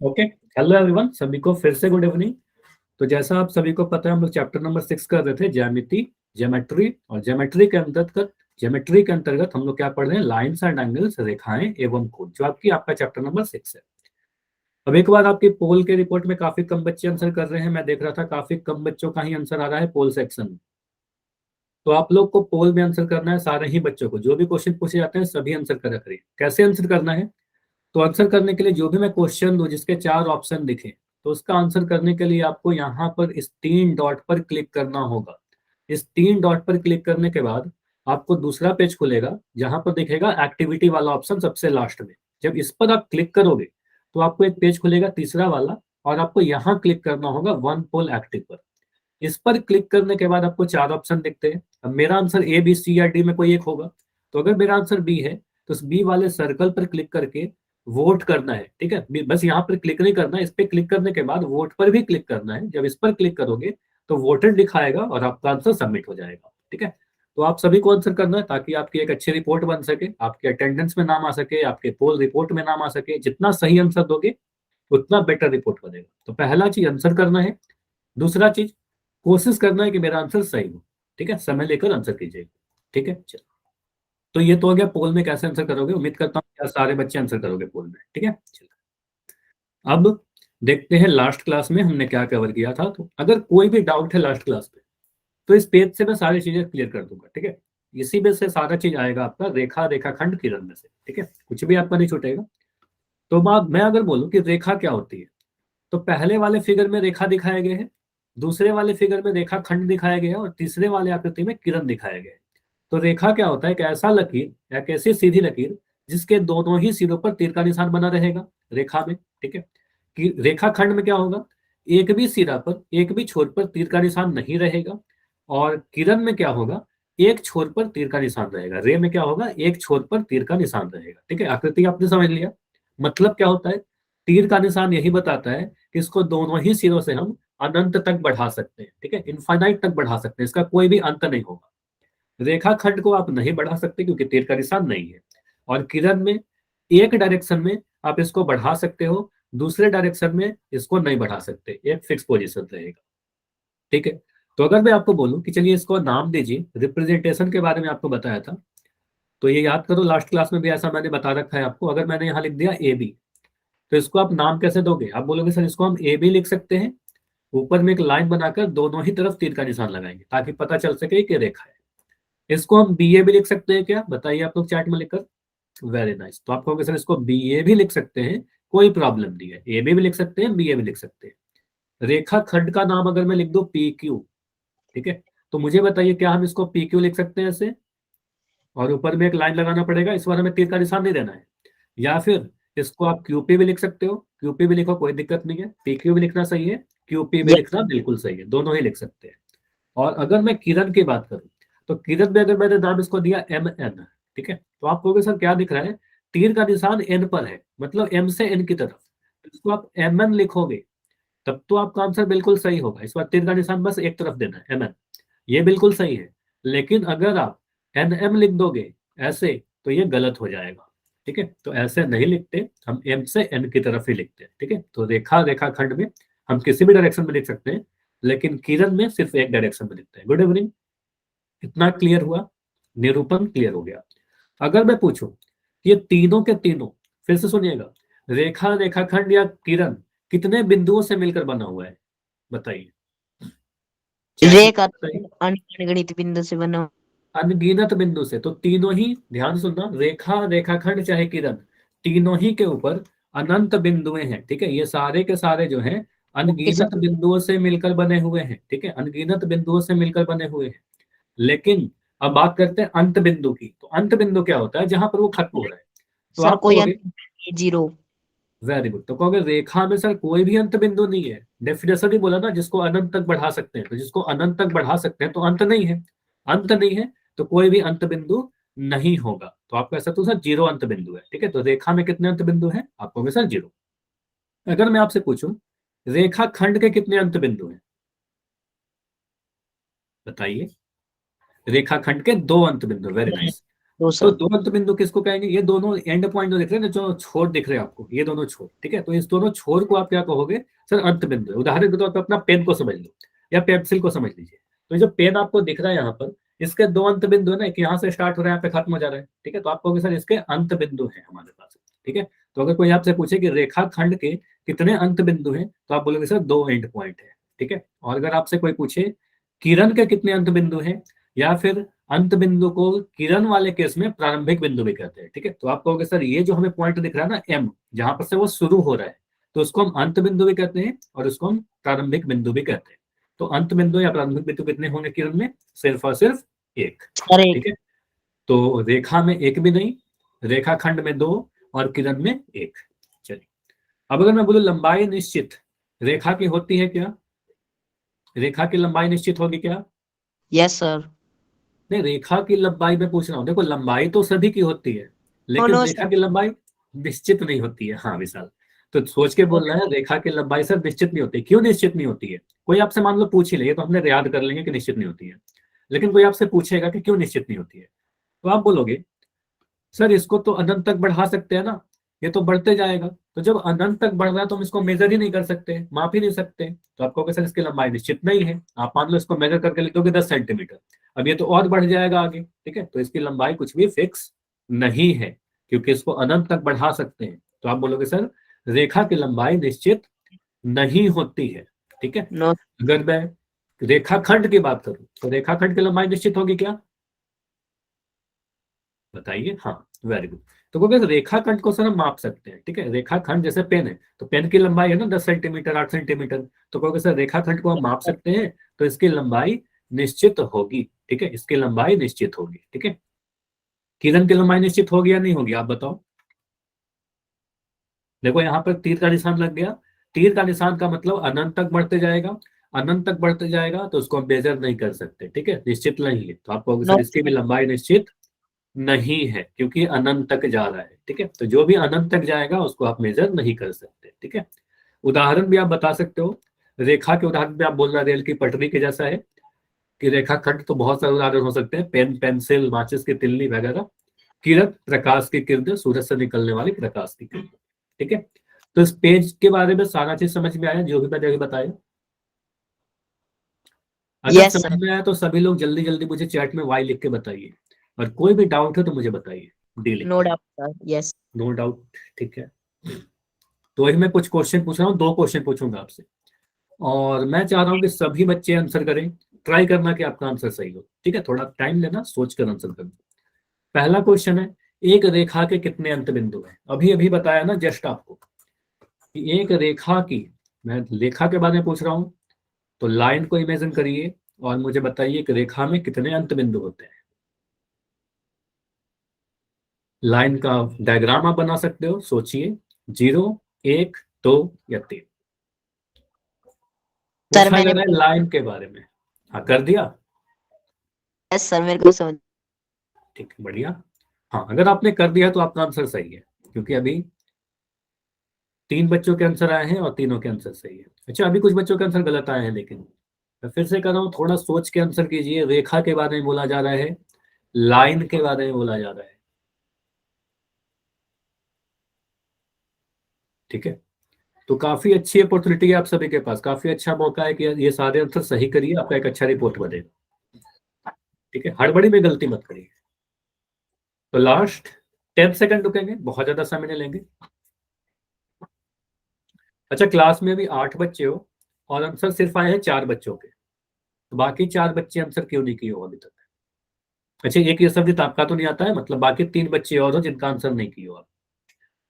Okay, hello everyone, सभी को फिर से गुड इवनिंग। तो जैसा आप सभी को पता है, हम लोग चैप्टर नंबर 6 कर रहे थे, ज्यामिति, ज्योमेट्री। और ज्योमेट्री के अंतर्गत हम लोग क्या पढ़ रहे हैं? लाइन्स एंड एंगल्स, रेखाएं एवं कोण, जो आपका चैप्टर नंबर 6 है। अब एक बार आपकी पोल के रिपोर्ट में काफी कम बच्चे आंसर कर रहे हैं। मैं देख रहा था काफी कम बच्चों का ही आंसर आ रहा है पोल सेक्शन में। तो आप लोग को पोल में आंसर करना है, सारे ही बच्चों को जो भी क्वेश्चन पूछे जाते हैं सभी आंसर कर करिए। कैसे आंसर करना है? तो आंसर करने के लिए जो भी मैं क्वेश्चन दूं जिसके 4 ऑप्शन दिखे, तो उसका आंसर करने के लिए आपको यहाँ पर इस 3 डॉट पर क्लिक करना होगा। इस 3 डॉट पर क्लिक करने के बाद आपको दूसरा पेज खुलेगा, जहां पर दिखेगा एक्टिविटी वाला ऑप्शन सबसे लास्ट में। जब इस पर आप क्लिक करोगे तो आपको एक पेज खुलेगा तीसरा वाला, और आपको यहाँ क्लिक करना होगा वन पोल एक्टिव पर। इस पर क्लिक करने के बाद आपको 4 ऑप्शन दिखते हैं। अब मेरा आंसर ए, बी, सी या डी में कोई एक होगा। तो अगर मेरा आंसर बी है तो उस बी वाले सर्कल पर क्लिक करके वोट करना है। ठीक है, बस यहाँ पर क्लिक नहीं करना है, इस पर क्लिक करने के बाद वोट पर भी क्लिक करना है। जब इस पर क्लिक करोगे तो वोटेड दिखाएगा और आपका आंसर सबमिट हो जाएगा। ठीक है, तो आप सभी को आंसर करना है ताकि आपकी एक अच्छी रिपोर्ट बन सके, आपके अटेंडेंस में नाम आ सके, आपके पोल रिपोर्ट में नाम आ सके। जितना सही आंसर दोगे उतना बेटर रिपोर्ट बनेगा। तो पहला चीज आंसर करना है। दूसरा चीज, कोशिश करना है कि मेरा आंसर सही हो। ठीक है, समय लेकर आंसर कीजिएगा। ठीक है, चलो। तो ये तो हो गया पोल में कैसे आंसर करोगे। उम्मीद करता हूँ क्या सारे बच्चे आंसर करोगे पोल में। ठीक है, चलो। अब देखते हैं लास्ट क्लास में हमने क्या कवर किया था। तो अगर कोई भी डाउट है लास्ट क्लास में, तो इस पेज से मैं सारी चीजें क्लियर कर दूंगा। ठीक है, इसी में से सारा चीज आएगा आपका, रेखा, रेखाखंड, किरण में से। ठीक है, कुछ भी आपका नहीं छूटेगा। तो मैं अगर बोलूं कि रेखा क्या होती है, तो पहले वाले फिगर में रेखा दिखाए गए हैं, दूसरे वाले फिगर में रेखा खंड दिखाया गया है, और तीसरे वाले आकृति में किरण दिखाया गया है। तो रेखा क्या होता है? एक ऐसा लकीर या एक ऐसी सीधी लकीर जिसके दोनों ही सिरों पर तीर का निशान बना रहेगा रेखा में। ठीक है, कि रेखा खंड में क्या होगा? एक भी सिरा पर, एक भी छोर पर तीर का निशान नहीं रहेगा। और किरण में क्या होगा? एक छोर पर तीर का निशान रहेगा। रे में क्या होगा? एक छोर पर तीर का निशान रहेगा। ठीक है, आकृति आपने समझ लिया। मतलब क्या होता है? तीर का निशान यही बताता है कि इसको दोनों ही सिरों से हम अनंत तक बढ़ा सकते हैं। ठीक है, इनफाइनाइट तक बढ़ा सकते हैं, इसका कोई भी अंत नहीं होगा। रेखा खंड को आप नहीं बढ़ा सकते क्योंकि तीर का निशान नहीं है। और किरण में एक डायरेक्शन में आप इसको बढ़ा सकते हो, दूसरे डायरेक्शन में इसको नहीं बढ़ा सकते, एक फिक्स पोजीशन रहेगा। ठीक है, तो अगर मैं आपको बोलूं कि चलिए इसको नाम दीजिए, रिप्रेजेंटेशन के बारे में आपको बताया था, तो ये याद करो लास्ट क्लास में भी ऐसा मैंने बता रखा है आपको। अगर मैंने यहाँ लिख दिया ए बी, तो इसको आप नाम कैसे दोगे? आप बोलोगे सर इसको हम ए बी लिख सकते हैं, ऊपर में एक लाइन बनाकर दोनों ही तरफ तीर का निशान लगाएंगे ताकि पता चल सके कि रेखा है। इसको हम बी ए भी लिख सकते हैं क्या? बताइए आप लोग चैट में लिखकर। Very nice. तो आप कहोगे सर इसको बी ए भी लिख सकते हैं, कोई प्रॉब्लम नहीं है, ए बी भी लिख सकते हैं, बी ए भी लिख सकते हैं। रेखा खंड का नाम अगर मैं लिख दूं पी क्यू, ठीक है, तो मुझे बताइए क्या हम इसको पी क्यू लिख सकते हैं ऐसे, और ऊपर में एक लाइन लगाना पड़ेगा, इस बार हमें तीर का निशान नहीं देना है। या फिर इसको आप क्यूपी भी लिख सकते हो, क्यूपी भी लिखो कोई दिक्कत नहीं है, पी क्यू भी लिखना सही है, क्यूपी भी लिखना बिल्कुल सही है, दोनों ही लिख सकते हैं। और अगर मैं किरण की बात करूं, तो किरण में अगर मैंने नाम इसको दिया एम एन, ठीक है, तो आप कहोगे सर क्या दिख रहा है? तीर का निशान एन पर है, मतलब एम से एन की तरफ। इसको आप एम एन लिखोगे तब तो आपका आंसर बिल्कुल सही होगा। इस बार तीर का निशान बस एक तरफ देना है, एम एन, ये बिल्कुल सही है। लेकिन अगर आप एन एम लिख दोगे ऐसे, तो ये गलत हो जाएगा। ठीक है, तो ऐसे नहीं लिखते, हम एम से एन की तरफ ही लिखते हैं। ठीक है, तो रेखा, रेखाखंड में हम किसी भी डायरेक्शन में लिख सकते हैं, लेकिन किरण में सिर्फ एक डायरेक्शन में लिखते हैं। गुड इवनिंग, इतना क्लियर हुआ? निरूपण क्लियर हो गया। अगर मैं पूछूं ये तीनों के तीनों, फिर से सुनिएगा, रेखा, रेखाखंड या किरण कितने बिंदुओं से मिलकर बना हुआ है? बताइए। रेखा बताइए। अनगणित बिंदु से बना। अनगिनत बिंदु से। तो तीनों ही, ध्यान सुनना, रेखा, रेखाखंड चाहे किरण, तीनों ही के ऊपर अनंत बिंदुएं हैं। ठीक है, ये सारे के सारे जो हैं ओके अनगिनत सर। बिंदुओं से मिलकर बने हुए हैं। ठीक है, अनगिनत बिंदुओं से मिलकर बने हुए हैं। लेकिन अब बात करते हैं अंत बिंदु की। तो अंत बिंदु क्या होता है? जहां पर वो खत्म हो रहा है। तो सर आप कोई कहोगे, अंत नहीं, जीरो। वेरी गुड, तो कहोगे रेखा में सर कोई भी अंत बिंदु नहीं है। डेफिनेशन ही बोला ना, जिसको अनंत तक बढ़ा सकते हैं, तो जिसको अनंत तक बढ़ा सकते हैं तो अंत नहीं है। अंत नहीं है तो कोई भी अंत बिंदु नहीं होगा। तो आप कह सकते हो सर जीरो अंत बिंदु है। ठीक है, तो रेखा में कितने अंत बिंदु हैं? आप कहोगे सर जीरो। अगर मैं आपसे पूछूं रेखा खंड के कितने अंत बिंदु हैं? बताइए। रेखा खंड के दो अंत बिंदु, वेरी नाइस। दो तो सर। दो अंत बिंदु किसको कहेंगे? ये दोनों एंड पॉइंट जो दिख रहे हैं ना, जो छोर दिख रहे हैं आपको, ये दोनों छोर, ठीक है, तो इस दोनों छोर को आप क्या कहोगे? सर अंत बिंदु है। उदाहरण के तौर पर अपना पेन को समझ लो या पेंसिल को समझ लीजिए। तो जो पेन आपको दिख रहा है यहाँ पर, इसके दो अंत बिंदु है ना, एक यहाँ से स्टार्ट हो रहा है, यहाँ पे खत्म हो जा रहा है, ठीक है, तो आप कहोगे सर इसके अंत बिंदु है हमारे पास, ठीक है। तो अगर कोई आपसे पूछे कि रेखा खंड के कितने अंत बिंदु हैं, तो आप बोलोगे सर दो एंड पॉइंट है, ठीक है। और अगर आपसे कोई पूछे किरण के कितने अंत बिंदु हैं, या फिर अंत बिंदु को किरण वाले केस में प्रारंभिक बिंदु भी कहते हैं, ठीक है, तो आप कहोगे सर ये जो हमें पॉइंट दिख रहा है ना एम, जहां पर से वो शुरू हो रहा है, तो उसको हम अंत बिंदु भी कहते हैं और उसको हम प्रारंभिक बिंदु भी कहते हैं। तो अंत बिंदु या प्रारंभिक बिंदु कितने होंगे किरण में? सिर्फ और सिर्फ एक, सर एक। ठीक है। तो रेखा में एक भी नहीं, रेखा खंड में दो और किरण में एक। चलिए, अब अगर मैं बोलूं लंबाई निश्चित रेखा की होती है क्या? रेखा की लंबाई निश्चित होगी क्या? Yes sir. नहीं, रेखा की लंबाई में पूछ रहा हूँ। देखो लंबाई तो सभी की होती है, नो लेकिन नो रेखा सर। की लंबाई निश्चित नहीं होती है। हाँ विशाल, तो सोच के बोल रहा है रेखा की लंबाई सर निश्चित नहीं होती। क्यों निश्चित नहीं होती है? कोई आपसे मान लो पूछ ही ले, ये तो हमने याद कर लेंगे कि निश्चित नहीं होती है, लेकिन कोई आपसे पूछेगा कि क्यों निश्चित नहीं होती है, तो आप बोलोगे सर इसको तो अनंत तक बढ़ा सकते हैं ना, ये तो बढ़ते जाएगा। तो जब अनंत तक बढ़ रहा है तो हम इसको मेजर ही नहीं कर सकते, माप ही नहीं सकते, तो आप कहोगे सर इसकी लंबाई निश्चित नहीं है। आप मान लो इसको मेजर करके लिख दोगे 10 सेंटीमीटर, अब ये तो और बढ़ जाएगा आगे, ठीक है, तो इसकी लंबाई कुछ भी फिक्स नहीं है, क्योंकि इसको अनंत तक बढ़ा सकते हैं। तो आप बोलोगे सर रेखा की लंबाई निश्चित नहीं होती है, ठीक है। नो। अगर मैं रेखाखंड की बात करूं तो रेखाखंड की लंबाई निश्चित होगी क्या? बताइए। हाँ, वेरी गुड। तो क्योंकि रेखाखंड को सर हम माप सकते हैं, ठीक है, रेखाखंड जैसे पेन है, तो पेन की लंबाई है ना 10 सेंटीमीटर 8 सेंटीमीटर, तो क्योंकि सर रेखाखंड को हम माप सकते हैं, तो इसकी लंबाई निश्चित होगी, ठीक है, इसकी लंबाई निश्चित होगी, ठीक है। किरण की लंबाई निश्चित होगी या नहीं होगी, आप बताओ। देखो यहाँ पर तीर का निशान लग गया, तीर का निशान का मतलब अनंत तक बढ़ते जाएगा, अनंत तक बढ़ते जाएगा तो उसको हम मेजर नहीं कर सकते, ठीक है, निश्चित नहीं है। तो आप कहोगे नो सर इसकी भी लंबाई निश्चित नहीं है, क्योंकि अनंत तक जा रहा है, ठीक है, तो जो भी अनंत तक जाएगा उसको आप मेजर नहीं कर सकते, ठीक है। उदाहरण भी आप बता सकते हो, रेखा के उदाहरण भी आप बोल रहे हैं रेल की पटरी के जैसा है, कि रेखा खंड तो बहुत सारे उदाहरण हो सकते हैं, पेन पेंसिल माचिस की तिल्ली वगैरह। किरण प्रकाश की किरण, सूरज से निकलने वाली प्रकाश की किरण, ठीक है। तो इस पेज के बारे में सारा चीज समझ में आया जो भी मैंने अभी बताया? अगर यस सर। समझ में आया तो सभी लोग जल्दी जल्दी मुझे चैट में वाई लिख के बताइए, और कोई भी डाउट है तो मुझे बताइए, डी लिख नो के। Doubt sir. Yes. No doubt, ठीक है। तो वही मैं कुछ क्वेश्चन पूछ रहा हूँ, दो क्वेश्चन पूछूंगा आपसे, और मैं चाह रहा हूँ कि सभी बच्चे आंसर करें। ट्राई करना कि आपका आंसर सही हो, ठीक है, थोड़ा टाइम लेना, सोच कर आंसर करना। पहला क्वेश्चन है, एक रेखा के कितने अंत बिंदु हैं? अभी अभी बताया ना जस्ट आपको कि एक रेखा की, मैं रेखा के बारे में पूछ रहा हूँ, तो लाइन को इमेजिन करिए और मुझे बताइए कि रेखा में कितने अंत बिंदु होते हैं। लाइन का डायग्राम आप बना सकते हो, सोचिए, 0, 1, 2 या 3। सर पूछा जा मैंने। रहा है लाइन के बारे में। हाँ, कर दिया, यस सर, मेरे को समझ। ठीक है, बढ़िया। हाँ, अगर आपने कर दिया तो आपका आंसर सही है, क्योंकि अभी 3 बच्चों के आंसर आए हैं और तीनों के आंसर सही है। अच्छा, अभी कुछ बच्चों के आंसर गलत आए हैं, लेकिन मैं फिर से कर रहा हूँ, थोड़ा सोच के आंसर कीजिए। रेखा के बारे में बोला जा रहा है, लाइन के बारे में बोला जा रहा है, ठीक है। तो काफी अच्छी अपॉर्चुनिटी है आप सभी के पास, काफी अच्छा मौका है कि ये सारे आंसर सही करिए, आपका एक अच्छा रिपोर्ट बनेगा, ठीक है, हड़बड़ी में गलती मत करिए। तो लास्ट 10 सेकंड रुकेंगे, बहुत ज्यादा समय नहीं लेंगे। अच्छा, क्लास में भी 8 बच्चे हो और आंसर सिर्फ आए हैं 4 बच्चों के, तो बाकी 4 बच्चे आंसर क्यों नहीं किए हो अभी तक? अच्छा, एक ये सब्जेक्ट आपका तो नहीं आता है, मतलब बाकी 3 बच्चे और हो जिनका आंसर नहीं किए हो आप,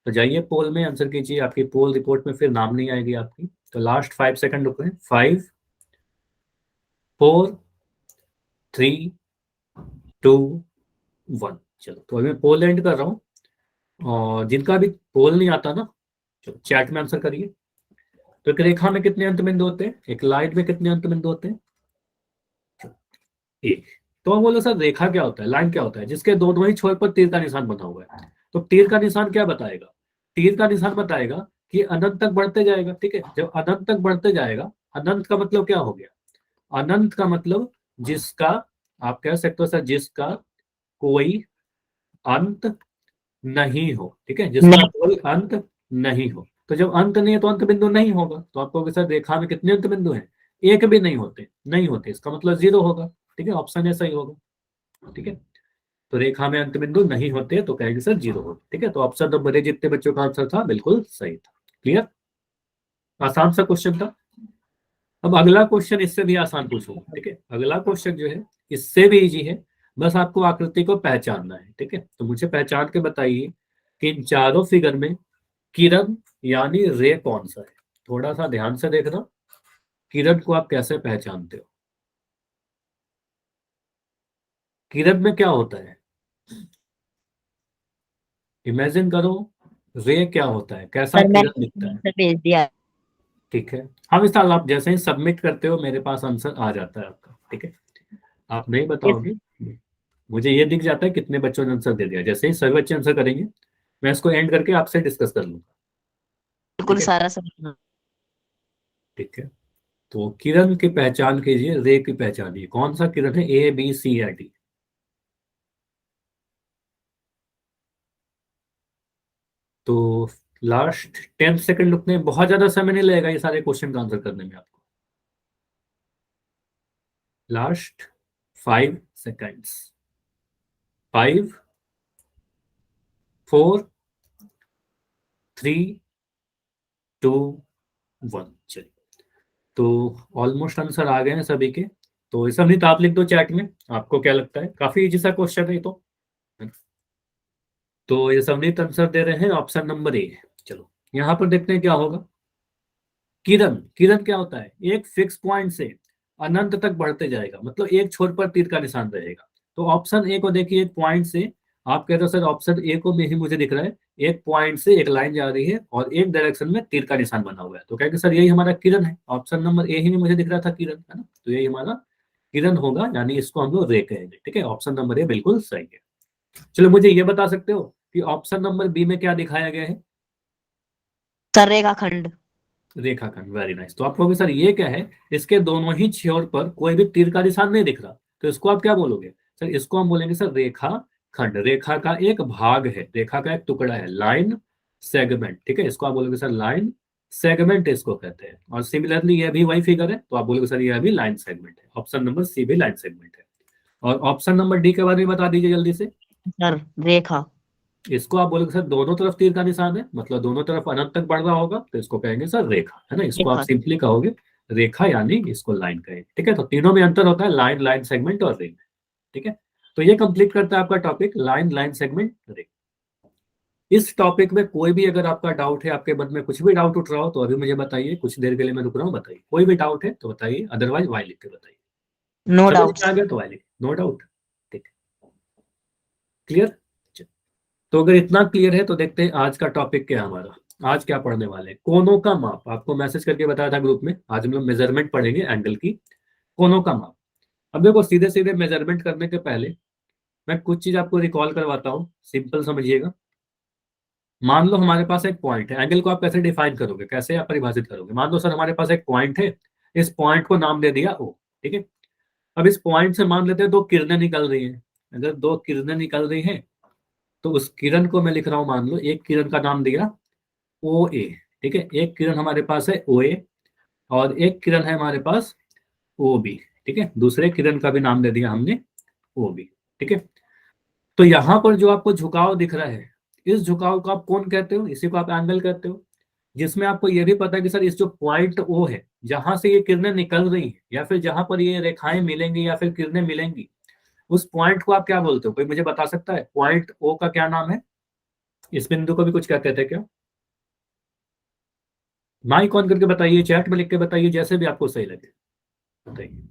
तो जाइए पोल में आंसर कीजिए, आपकी पोल रिपोर्ट में फिर नाम नहीं आएगी आपकी। तो लास्ट 5 सेकंड रुक रहे हैं, 5, 4, 3, 2, 1। चलो, तो अभी मैं पोल एंड कर रहा हूँ, और जिनका भी पोल नहीं आता ना, चलो चैट में आंसर करिए। तो एक रेखा में कितने अंत बिंदु होते हैं, एक लाइन में कितने अंत बिंदु होते हैं? एक। तो हम बोलो सर रेखा क्या होता है, लाइन क्या होता है? जिसके दोनों ही छोर पर तीर का निशान बना हुआ है। तो तीर का निशान क्या बताएगा? तीर का निशान बताएगा कि अनंत तक बढ़ते जाएगा, ठीक है। जब अनंत तक बढ़ते जाएगा, अनंत का मतलब क्या हो गया? अनंत का मतलब जिसका, आप कह सकते हो सर जिसका कोई अंत नहीं हो, ठीक है, जिसका कोई अंत नहीं हो। तो जब अंत नहीं है तो अंत बिंदु नहीं होगा। तो आपको सर रेखा में कितने अंत बिंदु हैं? एक भी नहीं होते, नहीं होते, इसका मतलब 0 होगा, ठीक है, ऑप्शन ए सही होगा, ठीक है। तो रेखा में अंत बिंदु नहीं होते तो कहेंगे सर 0 होगा, ठीक है। तो ऑप्शन नंबर ए जितने बच्चों का आंसर था बिल्कुल सही था। क्लियर? आसान सा क्वेश्चन था। अब अगला क्वेश्चन इससे भी आसान पूछूंगा, ठीक है। अगला क्वेश्चन जो है इससे भी इजी है, बस आपको आकृति को पहचानना है, ठीक है। तो मुझे पहचान के बताइए कि इन चारों फिगर में किरण यानी रे कौन सा है? थोड़ा सा ध्यान से देखना, किरण को आप कैसे पहचानते हो? किरण में क्या होता है? इमेजिन करो, रे क्या होता है, कैसा सर किरण दिखता है? मैंने भेज दिया। ठीक है। हम इस साल आप जैसे ही सबमिट करते हो मेरे पास आंसर आ जाता है आपका, ठीक है। आप नहीं यस, बताओगे, मुझे ये दिख जाता है कितने बच्चों ने आंसर दे दिया। जैसे ही सभी बच्चे आंसर करेंगे मैं इसको एंड करके आपसे डिस्कस कर लूंगा, ठीक बिल्कुल है। सारा समझना। ठीक है। तो किरण की पहचान कीजिए, रे की पहचानिए, कौन सा किरण है, ए बी सी या डी? तो लास्ट 10 सेकंड रुकने, बहुत ज्यादा समय नहीं लगेगा ये सारे क्वेश्चन का आंसर करने में आपको। Last 5 seconds, 5, 4, 3, 2, 1। चलिए, तो ऑलमोस्ट आंसर आ गए हैं सभी के। तो ये सब नहीं तो आप लिख दो चैट में, आपको क्या लगता है? काफी इजी सा क्वेश्चन है ये तो। तो ये सबमिट आंसर दे रहे हैं ऑप्शन नंबर ए। चलो यहाँ पर देखते हैं क्या होगा। किरण, किरण क्या होता है? एक फिक्स पॉइंट से अनंत तक बढ़ते जाएगा, मतलब एक छोर पर तीर का निशान रहेगा। तो ऑप्शन ए को देखिए, एक पॉइंट से, आप कहते हो सर ऑप्शन ए को भी ही मुझे दिख रहा है, एक पॉइंट से एक लाइन जा रही है और एक डायरेक्शन में तीर का निशान बना हुआ है, तो कहेंगे सर यही हमारा किरण है। ऑप्शन नंबर ए ही में मुझे दिख रहा था किरण, है ना, तो यही हमारा किरण होगा, यानी इसको हम लोग रे कहेंगे, ठीक है। ऑप्शन नंबर ए बिल्कुल सही है। चलो मुझे ये बता सकते हो कि ऑप्शन नंबर बी में क्या दिखाया गया है? सर रेखाखंड। रेखाखंड, वेरी नाइस। तो आप कहोगे सर ये क्या है, इसके दोनों ही छोर पर कोई भी तीर का निशान नहीं दिख रहा, तो इसको आप क्या बोलोगे? सर इसको हम बोलेंगे सर रेखा खंड, रेखा का एक भाग है, रेखा का एक टुकड़ा है, लाइन सेगमेंट, ठीक है। इसको आप बोलोगे सर लाइन सेगमेंट इसको कहते हैं। और सिमिलरली ये भी वही फिगर है, तो आप बोलोगे सर यह भी लाइन सेगमेंट है। ऑप्शन नंबर सी भी लाइन सेगमेंट है। और ऑप्शन नंबर डी के बारे में बता दीजिए जल्दी से। सर रेखा। इसको आप बोलोगे सर दोनों तरफ तीर का निशान है, मतलब दोनों तरफ अनंत तक बढ़ रहा होगा, तो इसको कहेंगे सर रेखा, है ना। इसको आप रेखा। सिंपली कहोगे रेखा, यानी इसको लाइन कहेंगे, ठीक है। तो तीनों में अंतर होता है, लाइन, लाइन सेगमेंट और रे में, ठीक है। तो ये कंप्लीट करता है आपका टॉपिक लाइन, लाइन सेगमेंट, रे। इस टॉपिक में कोई भी अगर आपका डाउट है, आपके मन में कुछ भी डाउट उठ रहा हो तो अभी मुझे बताइए, कुछ देर के लिए मैं रुक रहा हूँ, बताइए कोई भी डाउट है तो बताइए, अदरवाइज वाई लिख के बताइए। नो समझ डाउट्स। में आ गया तो वाई लिख, नो डाउट, ठीक है, क्लियर। तो अगर इतना क्लियर है तो देखते हैं आज का टॉपिक क्या है हमारा। आज क्या पढ़ने वाले हैं? कोनों का माप। आपको मैसेज करके बताया था ग्रुप में, आज हम लोग मेजरमेंट पढ़ेंगे एंगल की, कोनों का माप। अब देखो सीधे सीधे मेजरमेंट करने के पहले मैं कुछ चीज आपको रिकॉल करवाता हूँ, सिंपल समझिएगा। मान लो हमारे पास एक पॉइंट है, एंगल को आप कैसे डिफाइन करोगे, कैसे आप परिभाषित करोगे? मान लो सर हमारे पास एक पॉइंट है, इस पॉइंट को नाम दे दिया ओ, ठीक है। अब इस पॉइंट से मान लेते हैं दो किरणें निकल रही हैं। अगर दो किरणें निकल रही हैं तो उस किरण को मैं लिख रहा हूं, मान लो एक किरण का नाम दिया ओ ए, ठीक है। एक किरण हमारे पास है ओ ए और एक किरण है हमारे पास ओ बी, ठीक है। दूसरे किरण का भी नाम दे दिया हमने ओ बी, ठीक है। तो यहां पर जो आपको झुकाव दिख रहा है, इस झुकाव को आप कौन कहते हो? इसी को आप एंगल कहते हो। जिसमें आपको यह भी पता है कि सर इस जो पॉइंट ओ है, जहां से ये किरणें निकल रही हैं या फिर जहां पर ये रेखाएं मिलेंगी या फिर किरणें मिलेंगी, उस पॉइंट को आप क्या बोलते हो? कोई मुझे बता सकता है पॉइंट ओ का क्या नाम है? इस बिंदु को भी कुछ कहते थे क्या? माइक ऑन करके बताइए, चैट में लिख के बताइए, जैसे भी आपको सही लगे बताइए।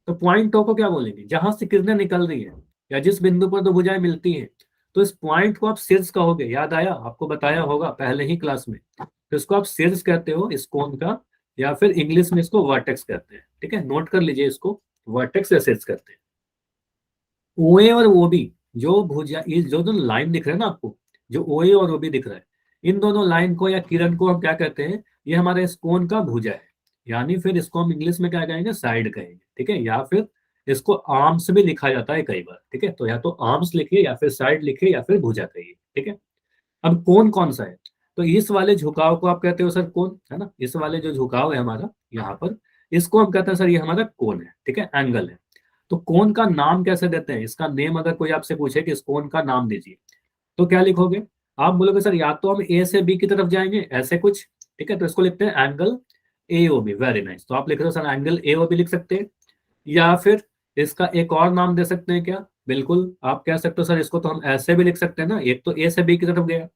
तो पॉइंट ओ को क्या बोलेंगे? जहां से किरणें निकल रही है या जिस बिंदु पर दो भुजाएं मिलती हैं, तो इस पॉइंट को आप शीर्ष कहोगे। याद आया? आपको बताया होगा पहले ही क्लास में। तो इसको आप शीर्ष कहते हो इस कोण का, या फिर इंग्लिश में इसको वर्टेक्स कहते हैं, ठीक है। नोट कर लीजिए इसको, वर्टेक्स या शीर्ष कहते हैं। ओ ए और ओ बी, जो भुजा, ये जो दोनों लाइन दिख रहे हैं ना आपको, जो ओ ए और ओ बी दिख रहा है, इन दोनों लाइन को या किरण को हम क्या कहते हैं? ये हमारे इस कोण का भुजा है, यानी फिर इसको हम इंग्लिश में क्या कहेंगे? साइड कहेंगे, ठीक है। या फिर इसको आर्म्स भी लिखा जाता है कई बार, ठीक है। तो या तो आर्म्स लिखिए या फिर साइड लिखिए या फिर भुजा कहिए, ठीक है। अब कोन कौन सा है, तो इस वाले झुकाव को आप कहते हो सर कोन, है ना। इस वाले जो झुकाव है हमारा यहाँ पर, इसको हम कहते हैं सर ये हमारा कोन है, ठीक है, एंगल है। तो कोन का नाम कैसे देते हैं, इसका नेम अगर कोई आपसे पूछे कि इस कोन का नाम दीजिए, तो क्या लिखोगे। आप बोलोगे सर या तो हम ए से बी की तरफ जाएंगे ऐसे कुछ, ठीक है, तो इसको लिखते हैं angle A O B, very nice. तो आप लिख रहे हो sir angle A O B लिख सकते हैं, या फिर इसका एक और नाम दे सकते हैं क्या, बिल्कुल आप कह सकते हो सर इसको तो हम ऐसे भी लिख सकते हैं ना, एक तो ए से बी की तरफ गया,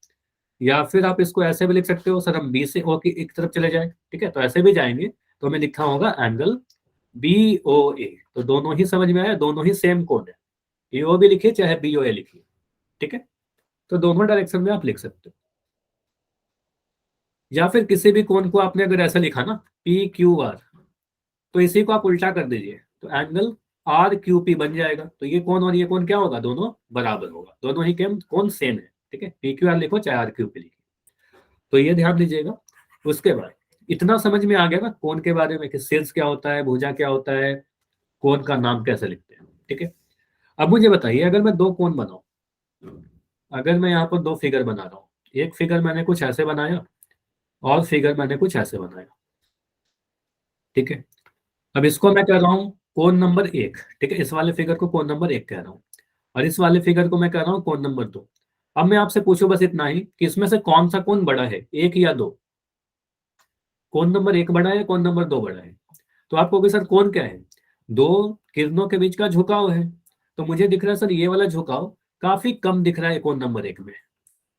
या फिर आप इसको ऐसे भी लिख सकते हो सर हम बी से ओ की एक तरफ चले जाएं, ठीक है। तो ऐसे भी जाएंगे तो हमें लिखा होगा एंगल बी ओ ए। तो दोनों ही समझ में आया, दोनों ही सेम कोड है, ए ओ भी लिखिए चाहे बी ओ ए लिखिए, ठीक है। तो दोनों डायरेक्शन में आप लिख सकते हो। या फिर किसी भी कोण को आपने अगर ऐसा लिखा ना पी क्यू आर, तो इसी को आप उल्टा कर दीजिए तो एंगल आर क्यू पी बन जाएगा। तो ये कोण और ये कोण क्या होगा, दोनों बराबर होगा, दोनों ही कोण सेम है, ठीक है। पी क्यू आर लिखो चाहे आर क्यू पी लिखो, तो ये ध्यान दीजिएगा। उसके बाद इतना समझ में आ गया ना कोण के बारे में कि शीर्ष क्या होता है, भुजा क्या होता है, कोण का नाम कैसे लिखते हैं, ठीक है। अब मुझे बताइए अगर मैं दो कोण बनाऊं, अगर मैं यहाँ पर दो फिगर बना रहा हूँ, एक फिगर मैंने कुछ ऐसे बनाया और फिगर मैंने कुछ ऐसे बनाया, ठीक है। अब इसको मैं कह रहा हूँ कोण नंबर एक, ठीक है, इस वाले फिगर को कोण नंबर एक कह रहा हूँ, और इस वाले फिगर को मैं कह रहा हूँ कोण नंबर दो। अब मैं आपसे पूछूं बस इतना ही कि इसमें से कौन सा कोण बड़ा है, एक या दो, कोण नंबर एक बड़ा है कोण नंबर दो बड़ा है। तो आप कहोगे सर कोण क्या है, दो किरणों के बीच का झुकाव है। तो मुझे दिख रहा है सर ये वाला झुकाव काफी कम दिख रहा है कोण नंबर एक में,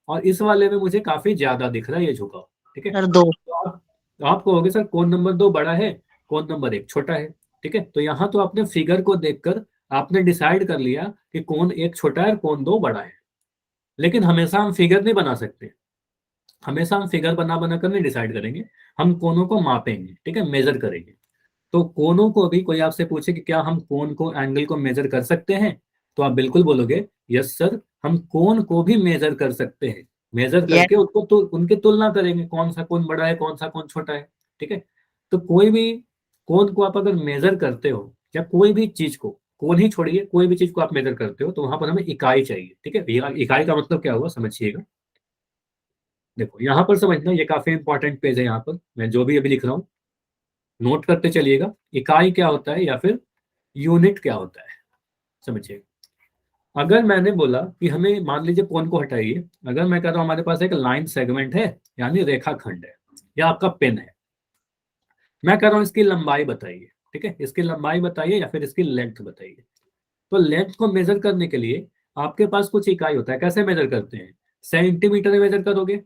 और इस वाले में मुझे काफी ज्यादा दिख रहा है ये झुकाव, ठीक है। सर दो। तो आप कहोगे सर कोण नंबर दो बड़ा है कोण नंबर एक छोटा है, ठीक है। तो यहाँ तो आपने फिगर को देखकर आपने डिसाइड कर लिया कि कोण एक छोटा है और कोण दो बड़ा है। लेकिन हमेशा हम फिगर नहीं बना सकते, हमेशा हम फिगर बना बना कर नहीं डिसाइड करेंगे, हम कोणों को मापेंगे, ठीक है, मेजर करेंगे। तो कोणों को भी कोई आपसे पूछे कि क्या हम कोण को एंगल को मेजर कर सकते हैं, तो आप बिल्कुल बोलोगे यस सर, हम कोण को भी मेजर कर सकते हैं। Measure yes. करके उसको तो उनकी तुलना करेंगे कौन सा कोण बड़ा है कौन सा कोण छोटा है, ठीक है। तो कोई भी कोण को आप अगर मेजर करते हो, या कोई भी चीज को, कोण ही छोड़िए कोई भी चीज को आप मेजर करते हो, तो वहां पर हमें इकाई चाहिए, ठीक है। इकाई का मतलब क्या हुआ समझिएगा। देखो यहाँ पर समझना, ये काफी इंपॉर्टेंट पेज है, यहाँ पर मैं जो भी अभी लिख रहा हूँ नोट करते चलिएगा। इकाई क्या होता है या फिर यूनिट क्या होता है, समझिए। अगर मैंने बोला कि हमें मान लीजिए कोण को हटाइए, अगर मैं कह रहा हूं हमारे पास एक लाइन सेगमेंट है यानी रेखाखंड है, या आपका पेन है, मैं कह रहा हूं इसकी लंबाई बताइए, ठीक है, इसकी लंबाई बताइए या फिर इसकी लेंथ बताइए। तो लेंथ को मेजर करने के लिए आपके पास कुछ इकाई होता है, कैसे मेजर करते हैं, सेंटीमीटर में मेजर करोगे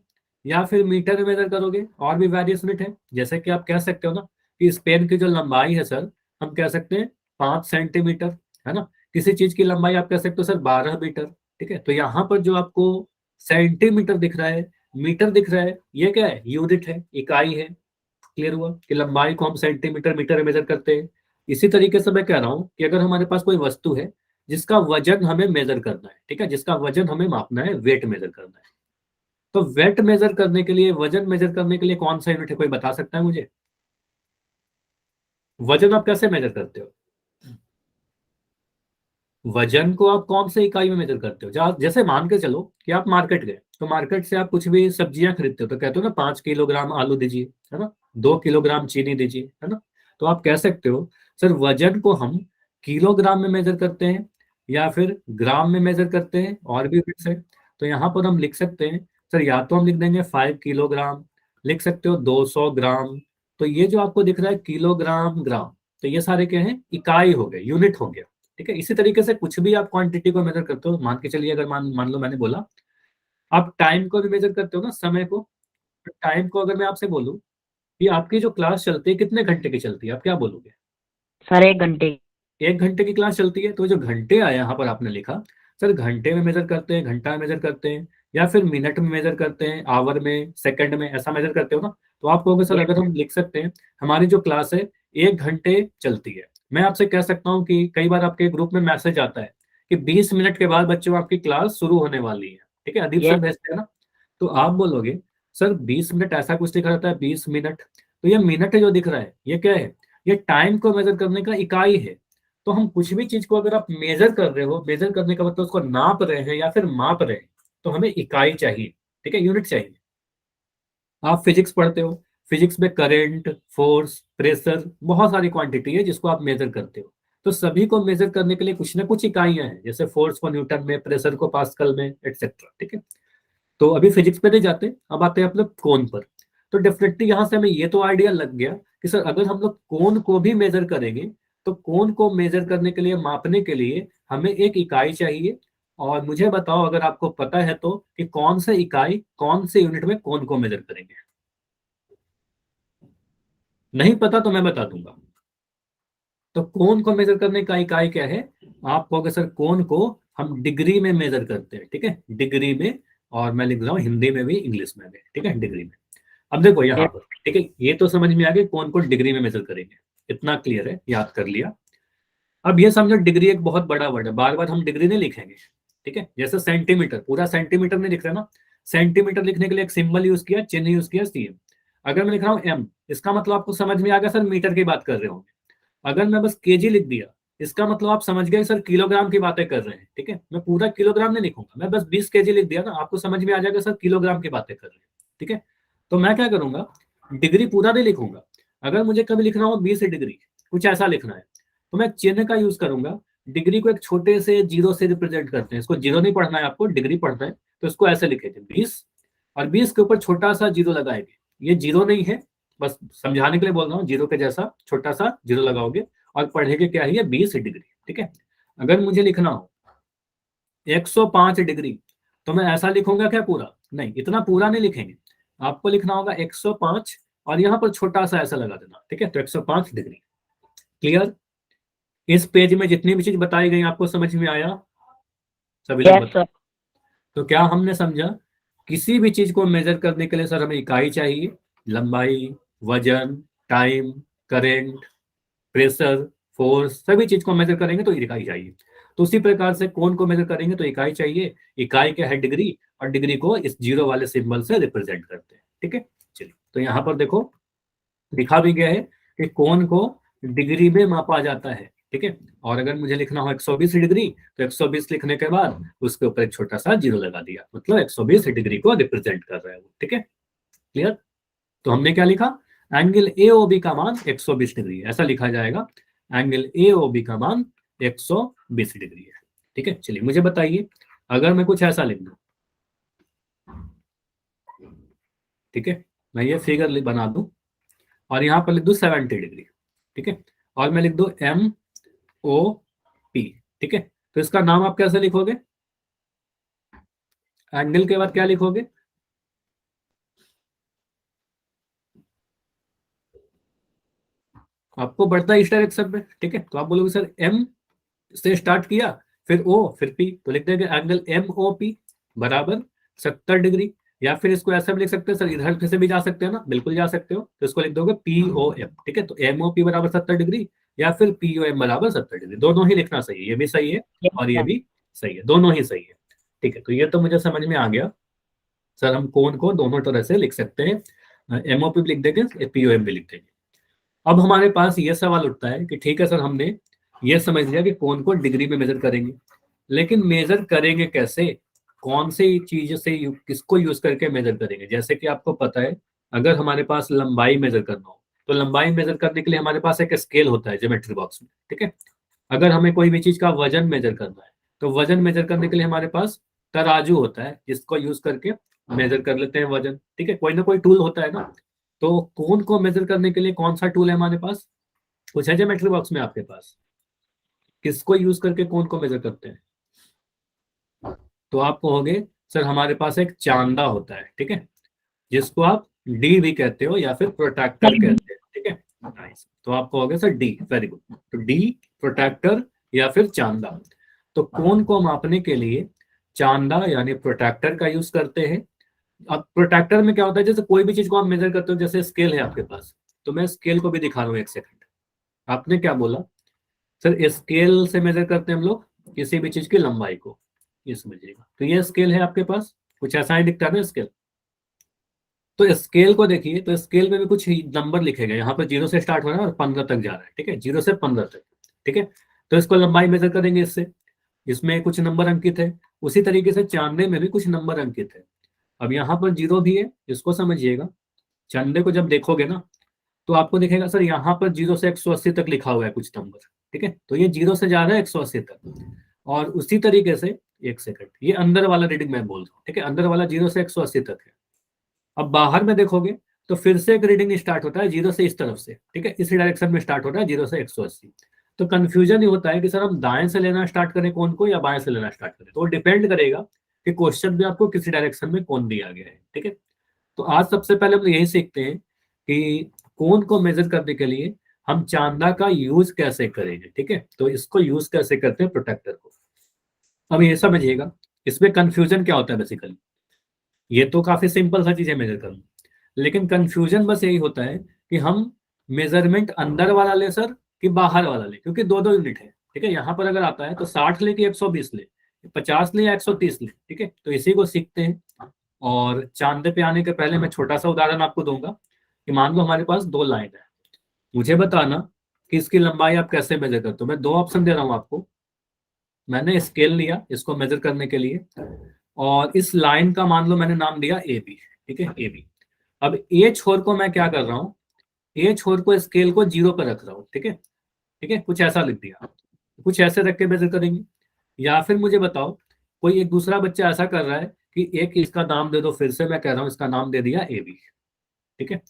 या फिर मीटर में मेजर करोगे, और भी वेरियस यूनिट है। जैसे कि आप कह सकते हो ना कि इस पेन की जो लंबाई है सर, हम कह सकते हैं 5 सेंटीमीटर, है ना। किसी चीज की लंबाई आप कह सकते हो सर 12 मीटर, ठीक है। तो यहाँ पर जो आपको सेंटीमीटर दिख रहा है, मीटर दिख रहा है, ये क्या है, यूनिट है, इकाई है। क्लियर हुआ कि लंबाई को हम सेंटीमीटर मीटर में मेजर करते हैं। इसी तरीके से मैं कह रहा हूं कि अगर हमारे पास कोई वस्तु है जिसका वजन हमें मेजर करना है, ठीक है, जिसका वजन हमें मापना है, वेट मेजर करना है, तो वेट मेजर करने के लिए, वजन मेजर करने के लिए कौन सा यूनिट है, कोई बता सकता है मुझे। वजन आप कैसे मेजर करते हो, वजन को आप कौन से इकाई में मेजर करते हो। जैसे मान के चलो कि आप मार्केट गए, तो मार्केट से आप कुछ भी सब्जियां खरीदते हो तो कहते हो ना 5 किलोग्राम आलू दीजिए, है ना, 2 किलोग्राम चीनी दीजिए, है ना। तो आप कह सकते हो सर वजन को हम किलोग्राम में मेजर करते हैं या फिर ग्राम में मेजर करते हैं, और भी यूनिट्स है। तो यहाँ पर हम लिख सकते हैं सर, या तो हम लिख देंगे 5 किलोग्राम, लिख सकते हो 200 ग्राम। तो ये जो आपको दिख रहा है किलोग्राम ग्राम, तो ये सारे क्या है, इकाई हो गए, यूनिट हो गया, ठीक है। इसी तरीके से कुछ भी आप क्वांटिटी को मेजर करते हो, मान के चलिए अगर मान मान लो मैंने बोला आप टाइम को भी मेजर करते हो ना, समय को। तो टाइम को अगर मैं आपसे बोलूं कि आपकी जो क्लास चलती है कितने घंटे की चलती है, आप क्या बोलोगे। सर 1 घंटे। 1 घंटे की क्लास चलती है, तो जो घंटे आया यहाँ पर आपने लिखा, सर घंटे में मेजर करते हैं, घंटा में मेजर करते हैं, या फिर मिनट में मेजर करते हैं, आवर में, सेकंड में, ऐसा मेजर करते हो ना। तो आप कहोगे सर यस। अगर हम लिख सकते हैं हमारी जो क्लास है 1 घंटे चलती है, मैं आपसे कह सकता हूँ कि कई बार आपके ग्रुप में मैसेज आता है कि 20 मिनट के बाद बच्चों आपकी क्लास शुरू होने वाली है, ठीक है, अदीप सर यस। भेजते हैं ना। तो आप बोलोगे सर 20 मिनट, ऐसा कुछ लिखा रहता है 20 मिनट, तो ये मिनट जो दिख रहा है ये क्या है, ये टाइम को मेजर करने का इकाई है। तो हम कुछ भी चीज को अगर आप मेजर कर रहे हो, मेजर करने का मतलब उसको नाप रहे हैं या फिर माप रहे हैं, तो हमें इकाई चाहिए, ठीक है, यूनिट चाहिए। आप फिजिक्स पढ़ते हो, फिजिक्स में करंट, फोर्स, प्रेशर, बहुत सारी क्वांटिटी है जिसको आप मेजर करते हो। तो सभी को मेजर करने के लिए कुछ ना कुछ इकाइयां हैं, जैसे फोर्स को न्यूटन में, प्रेशर को पास्कल में, एक्सेट्रा, ठीक है। तो अभी फिजिक्स पे नहीं जाते, अब आते हैं अपने कोण पर। तो डेफिनेटली यहाँ से हमें ये तो आइडिया लग गया कि सर अगर हम लोग कोण को भी मेजर करेंगे, तो कोण को मेजर करने के लिए, मापने के लिए हमें एक इकाई चाहिए। और मुझे बताओ, अगर आपको पता है तो, कि कौन से इकाई, कौन से यूनिट में कोण को मेजर करेंगे। नहीं पता तो मैं बता दूंगा। तो कोण को मेजर करने का इकाई क्या है। आप कहोगे सर कोण को हम डिग्री में मेजर करते हैं, ठीक है, डिग्री में। और मैं लिख रहा हूँ हिंदी में भी, इंग्लिश में भी, ठीक है, डिग्री में। अब देखो यहाँ पर, ठीक है, ये तो समझ में आ गया कौन को डिग्री में मेजर करेंगे, इतना क्लियर है, याद कर लिया। अब ये समझो डिग्री एक बहुत बड़ा वर्ड है, बार बार हम डिग्री नहीं लिखेंगे, ठीक है। जैसे सेंटीमीटर, पूरा सेंटीमीटर नहीं लिख रहे ना, सेंटीमीटर लिखने के लिए एक सिंबल यूज किया, चिन्ह यूज किया, सीएम। अगर मैं लिख रहा हूँ एम, इसका मतलब आपको समझ में आ गया सर मीटर की बात कर रहे होंगे। अगर मैं बस केजी लिख दिया, इसका मतलब आप समझ गए सर किलोग्राम की बातें कर रहे हैं, ठीक है। मैं पूरा किलोग्राम नहीं लिखूंगा, मैं बस 20 केजी लिख दिया ना, आपको समझ में आ जाएगा सर किलोग्राम की बातें कर रहे हैं, ठीक है। तो मैं क्या करूंगा, डिग्री पूरा नहीं लिखूंगा। अगर मुझे कभी लिखना हो 20 डिग्री, कुछ ऐसा लिखना है, तो मैं चिन्ह का यूज करूंगा। डिग्री को एक छोटे से जीरो से रिप्रेजेंट करते हैं, इसको जीरो नहीं पढ़ना है आपको, डिग्री पढ़ना है। तो इसको ऐसे लिखेंगे 20, और 20 के ऊपर छोटा सा जीरो लगाएंगे। ये जीरो नहीं है, बस समझाने के लिए बोल रहा हूँ, जीरो के जैसा छोटा सा जीरो लगाओगे, और पढ़ेंगे क्या है, ये 20 डिग्री, ठीक है। अगर मुझे लिखना हो 105 डिग्री, तो मैं ऐसा लिखूंगा क्या पूरा, नहीं, इतना पूरा नहीं लिखेंगे। आपको लिखना होगा 105, और यहाँ पर छोटा सा ऐसा लगा देना, ठीक है। तो 105 डिग्री, क्लियर। इस पेज में जितनी भी चीज बताई गई आपको समझ में आया, सभी लोग यस बताओ। सर। तो क्या हमने समझा, किसी भी चीज को मेजर करने के लिए सर हमें इकाई चाहिए, लंबाई, वजन, टाइम, करेंट, प्रेशर, फोर्स, सभी चीज को मेजर करेंगे तो इकाई चाहिए। तो उसी प्रकार से कोण को मेजर करेंगे तो इकाई चाहिए। इकाई क्या है, डिग्री, और डिग्री को इस जीरो वाले सिंबल से रिप्रेजेंट करते हैं, ठीक है। चलिए, तो यहाँ पर देखो लिखा भी गया है कि कोण को डिग्री में मापा जाता है, ठीक है। और अगर मुझे लिखना हो 120 डिग्री, तो 120 लिखने के बाद उसके ऊपर एक छोटा सा जीरो लगा दिया, मतलब 120 डिग्री को रिप्रेजेंट कर रहा है वो, ठीक है, क्लियर। तो हमने क्या लिखा, एंगल एओबी का मान 120 डिग्री है, ऐसा लिखा जाएगा, एंगल एओबी का मान 120 डिग्री है, ठीक है। चलिए मुझे बताइए, अगर मैं कुछ ऐसा लिख दूं, ठीक है, मैं ये फिगर बना दूं, और यहाँ पर लिख दूं 70 डिग्री, ठीक है, और मैं लिख दूं MOP, ठीक है। तो इसका नाम आप कैसे लिखोगे, एंगल के बाद क्या लिखोगे, आपको बढ़ता है इस डायरेक्शन में, ठीक है। तो आप बोलोगे सर एम से स्टार्ट किया, फिर ओ, फिर पी, तो लिख देंगे एंगल MOP बराबर 70 डिग्री। या फिर इसको ऐसा भी लिख सकते हैं सर, इधर से भी जा सकते हैं ना, बिल्कुल जा सकते हो, तो इसको लिख दोगे POM, ठीक है। तो MOP बराबर 70 डिग्री, या फिर POM बराबर 70 डिग्री, दोनों ही लिखना सही है, ये भी सही है यस और ये सर। भी सही है, दोनों ही सही है, ठीक है। तो ये तो मुझे समझ में आ गया, सर हम कोण को दोनों तरह से लिख सकते हैं, MOP भी लिख देंगे, POM भी लिख देंगे। अब हमारे पास ये सवाल उठता है कि ठीक है सर, हमने ये समझ लिया कि कौन कौन डिग्री में मेजर करेंगे, लेकिन मेजर करेंगे कैसे, कौन सी चीज से किसको यूज करके मेजर करेंगे। जैसे कि आपको पता है, अगर हमारे पास लंबाई मेजर करना हो, तो लंबाई मेजर करने के लिए हमारे पास एक स्केल होता है ज्योमेट्री बॉक्स में, ठीक है। अगर हमें कोई भी चीज का वजन मेजर करना है, तो वजन मेजर करने के लिए हमारे पास तराजू होता है, जिसको यूज करके मेजर कर लेते हैं वजन, ठीक है, कोई ना कोई टूल होता है ना। तो कोण को मेजर करने के लिए कौन सा टूल है हमारे पास, कुछ है ज्योमेट्री बॉक्स में आपके पास, किसको यूज करके कोण को मेजर करते हैं। तो आप कहोगे सर हमारे पास एक चांदा होता है, ठीक है, जिसको आप डी भी कहते हो या फिर प्रोट्रैक्टर कहते हैं, ठीक है। नाइस, तो आप कहोगे सर डी, वेरी गुड। तो डी, प्रोट्रैक्टर या फिर चांदा। तो कोण को मापने के लिए चांदा यानी प्रोट्रैक्टर का यूज करते हैं। अब प्रोट्रैक्टर में क्या होता है, जैसे कोई भी चीज को आप मेजर करते हो, जैसे स्केल है आपके पास, तो मैं स्केल को भी दिखा रहा हूँ, एक सेकंड। आपने क्या बोला, सर स्केल से मेजर करते हैं हम लोग किसी भी चीज की लंबाई को, ये समझिएगा। तो ये स्केल है आपके पास, कुछ ऐसा ही दिखता है ना स्केल। तो स्केल को देखिए, तो स्केल में भी कुछ नंबर लिखे गए, यहाँ पर 0 से स्टार्ट हो रहा है और 15 तक जा रहा है, ठीक है, 0 से 15 तक, ठीक है। तो इसको लंबाई मेजर करेंगे इससे, इसमें कुछ नंबर अंकित है। उसी तरीके से चांदे में भी कुछ नंबर अंकित है। अब यहाँ पर 0 भी है, इसको समझिएगा। चांदे को जब देखोगे ना तो आपको दिखेगा सर यहाँ पर 0 से 180 तक लिखा हुआ है कुछ नंबर, ठीक है, तो ये 0 से जा रहा है 180 तक। और उसी तरीके से, एक सेकंड, ये अंदर वाला रीडिंग मैं बोल रहा हूँ, ठीक है, अंदर वाला 0 से 180 तक है। अब बाहर में देखोगे तो फिर से एक रीडिंग स्टार्ट होता है 0 से इस तरफ से, ठीक है, इसी डायरेक्शन में स्टार्ट होता है 0 से 180। तो कंफ्यूजन ये होता है कि सर हम दाएं से लेना स्टार्ट करें कोन को या बाएं से लेना स्टार्ट करें, तो डिपेंड करेगा कि क्वेश्चन में आपको किसी डायरेक्शन में कोन दिया गया है, ठीक है। तो आज सबसे पहले हम यही सीखते हैं कि कोन को मेजर करने के लिए हम चांदा का यूज कैसे करेंगे, ठीक है। तो इसको यूज कैसे करते हैं प्रोटेक्टर को। अब ये समझिएगा इसमें कंफ्यूजन क्या होता है बेसिकली। ये तो काफी सिंपल सा चीज है मेजर करना, लेकिन कंफ्यूजन बस यही होता है कि हम मेजरमेंट अंदर वाला ले सर कि बाहर वाला ले, क्योंकि दो दो यूनिट है, ठीक है। यहाँ पर अगर आता है तो 60 ले कि 120 ले, 50 ले या 130 ले, ठीक है। तो इसी को सीखते हैं। और चांदे पे आने के पहले मैं छोटा सा उदाहरण आपको दूंगा कि मान लो हमारे पास दो लाइन है, मुझे बताना कि इसकी लंबाई आप कैसे मेजर करते हो। मैं दो ऑप्शन दे रहा हूँ आपको। मैंने स्केल लिया इसको मेजर करने के लिए, और इस लाइन का मान लो मैंने नाम दिया ए बी, ठीक है, ए बी। अब ए छोर को मैं क्या कर रहा हूँ, ए छोर को स्केल को 0 पर रख रहा हूँ, ठीक है, ठीक है, कुछ ऐसा लिख दिया। कुछ ऐसे रख के मेजर करेंगे। या फिर मुझे बताओ कोई एक दूसरा बच्चा ऐसा कर रहा है कि एक इसका नाम दे दो, फिर से मैं कह रहा हूँ इसका नाम दे दिया ए बी, ठीक है।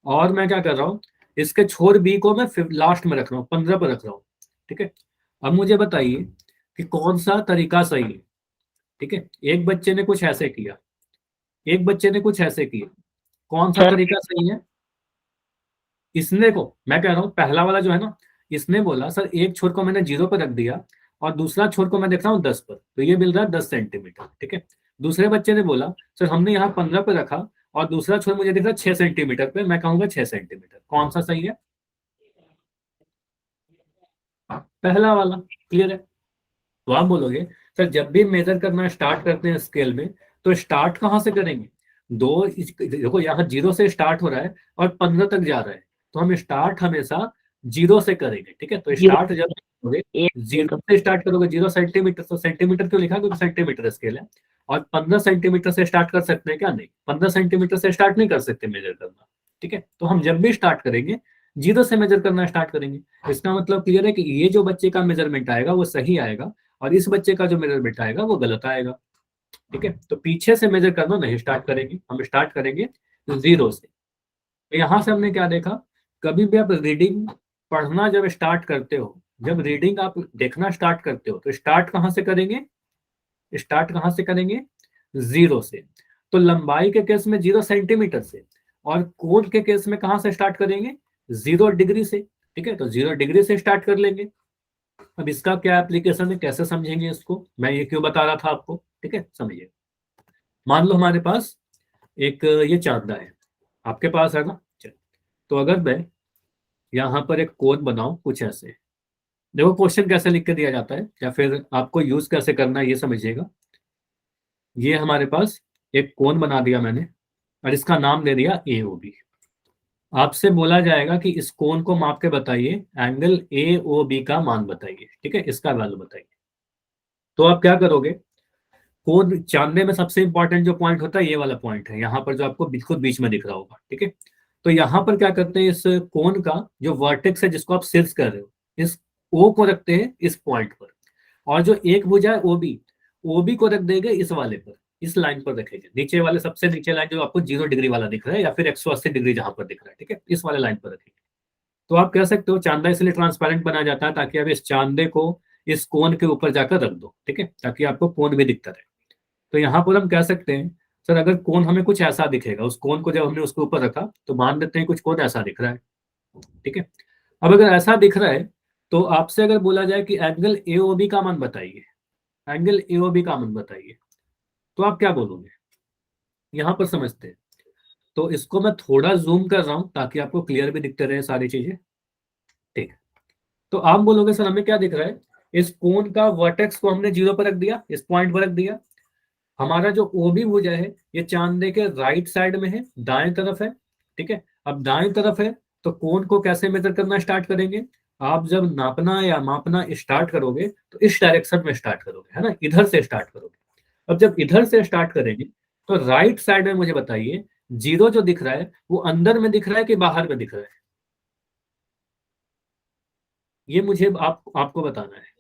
और मैं क्या कर रहा हूँ, इसके छोर बी को मैं लास्ट में रख रहा हूँ, 15 पर रख रहा हूँ, ठीक है। अब मुझे बताइए कि कौन सा तरीका सही है, ठीक है। एक बच्चे ने कुछ ऐसे किया, एक बच्चे ने कुछ ऐसे किया, कौन सा सर तरीका सही है। इसने को मैं कह रहा हूँ पहला वाला जो है ना, इसने बोला सर एक छोर को मैंने 0 पर रख दिया और दूसरा छोर को मैं देख रहा हूँ 10 पर, तो ये मिल रहा है 10 सेंटीमीटर, ठीक है। दूसरे बच्चे ने बोला सर हमने यहाँ 15 पर रखा और दूसरा छोर मुझे दिख रहा है 6 सेंटीमीटर पे, मैं कहूंगा 6 सेंटीमीटर। कौन सा सही है, पहला वाला। क्लियर है। तो आप बोलोगे सर जब भी मेजर करना स्टार्ट करते हैं स्केल में तो स्टार्ट कहाँ से करेंगे। देखो यहाँ 0 से स्टार्ट हो रहा है और 15 तक जा रहा है, तो हम स्टार्ट हमेशा 0 से करेंगे, ठीक है। तो 0 स्टार्ट जब करोगे एक 0 से स्टार्ट करोगे, 0 सेंटीमीटर, तो सेंटीमीटर क्यों लिखा, क्योंकि सेंटीमीटर स्केल है। और 15 सेंटीमीटर से स्टार्ट कर सकते हैं क्या, नहीं, 15 सेंटीमीटर से स्टार्ट नहीं कर सकते मेजर करना, ठीक है। तो हम जब भी स्टार्ट करेंगे 0 से मेजर करना स्टार्ट करेंगे। इसका मतलब क्लियर है कि ये जो बच्चे का मेजरमेंट आएगा वो सही आएगा और इस बच्चे का जो मेजरमेंट आएगा वो गलत आएगा, ठीक है। तो पीछे से मेजर करना नहीं स्टार्ट करेंगे, हम स्टार्ट करेंगे 0 से। तो यहां से हमने क्या देखा, कभी भी आप रीडिंग पढ़ना जब स्टार्ट करते हो, जब रीडिंग आप देखना स्टार्ट करते हो तो स्टार्ट कहां से करेंगे, स्टार्ट कहां से करेंगे, 0 से। तो लंबाई के केस में 0 सेंटीमीटर से, और कोण के केस में कहां से स्टार्ट करेंगे, 0 डिग्री से, ठीक है। तो 0 डिग्री से स्टार्ट कर लेंगे। अब इसका क्या एप्लीकेशन है, कैसे समझेंगे इसको, मैं ये क्यों बता रहा था आपको, ठीक है, समझिए। मान लो हमारे पास एक ये चांदा है, आपके पास है ना, चल। तो अगर मैं यहाँ पर एक कोन बनाऊं कुछ ऐसे, देखो क्वेश्चन कैसे लिख के दिया जाता है या फिर आपको यूज कैसे करना है ये समझिएगा। ये हमारे पास एक कोन बना दिया मैंने और इसका नाम दे दिया ए ओ बी। आपसे बोला जाएगा कि इस कोन को माप के बताइए, एंगल ए ओ बी का मान बताइए, ठीक है, इसका वैल्यू बताइए। तो आप क्या करोगे, कोण जानने में सबसे इंपॉर्टेंट जो पॉइंट होता है ये वाला पॉइंट है, यहाँ पर जो आपको बिल्कुल बीच में दिख रहा होगा, ठीक है। तो यहाँ पर क्या करते हैं, इस कोण का जो वर्टेक्स है जिसको आप शीर्ष कर रहे हो, इस ओ को रखते हैं इस पॉइंट पर, और जो एक भुजा है ओबी को रख देंगे इस वाले पर, इस लाइन पर रखेंगे, नीचे वाले सबसे नीचे लाइन जो आपको 0 डिग्री वाला दिख रहा है या फिर 180 डिग्री जहां पर दिख रहा है, ठीक है, इस वाले लाइन पर रखेंगे। तो आप कह सकते हो चांदा इसलिए ट्रांसपेरेंट बना जाता है ताकि आप इस चांदे को इस कोन के ऊपर जाकर रख दो, ठीक है, ताकि आपको कोन भी दिखता रहे। तो यहाँ पर हम कह सकते हैं सर अगर कोन हमें कुछ ऐसा दिखेगा, उस कोन को जब हमने उसके ऊपर रखा तो मान लेते हैं कुछ कोन ऐसा दिख रहा है, ठीक है। अब अगर ऐसा दिख रहा है तो आपसे अगर बोला जाए कि एंगल एओबी का मान बताइए, एंगल एओबी का मान बताइए, तो आप क्या बोलोगे, यहाँ पर समझते हैं। तो इसको मैं थोड़ा जूम कर रहा हूं ताकि आपको क्लियर भी दिखते रहे सारी चीजें, ठीक है। तो आप बोलोगे सर हमें क्या दिख रहा है, इस कोन का वर्टेक्स को हमने 0 पर रख दिया, इस पॉइंट पर रख दिया। हमारा जो ओबी भुजा है ये चांदे के राइट साइड में है, दाएं तरफ है, ठीक है। अब दाएं तरफ है तो कोण को कैसे मेजर करना स्टार्ट करेंगे, आप जब नापना या मापना स्टार्ट करोगे तो इस डायरेक्शन में स्टार्ट करोगे, है ना, इधर से स्टार्ट करोगे। अब जब इधर से स्टार्ट करेंगे तो राइट साइड में मुझे बताइए, जीरो जो दिख रहा है वो अंदर में दिख रहा है कि बाहर में दिख रहा है? ये मुझे आपको बताना है।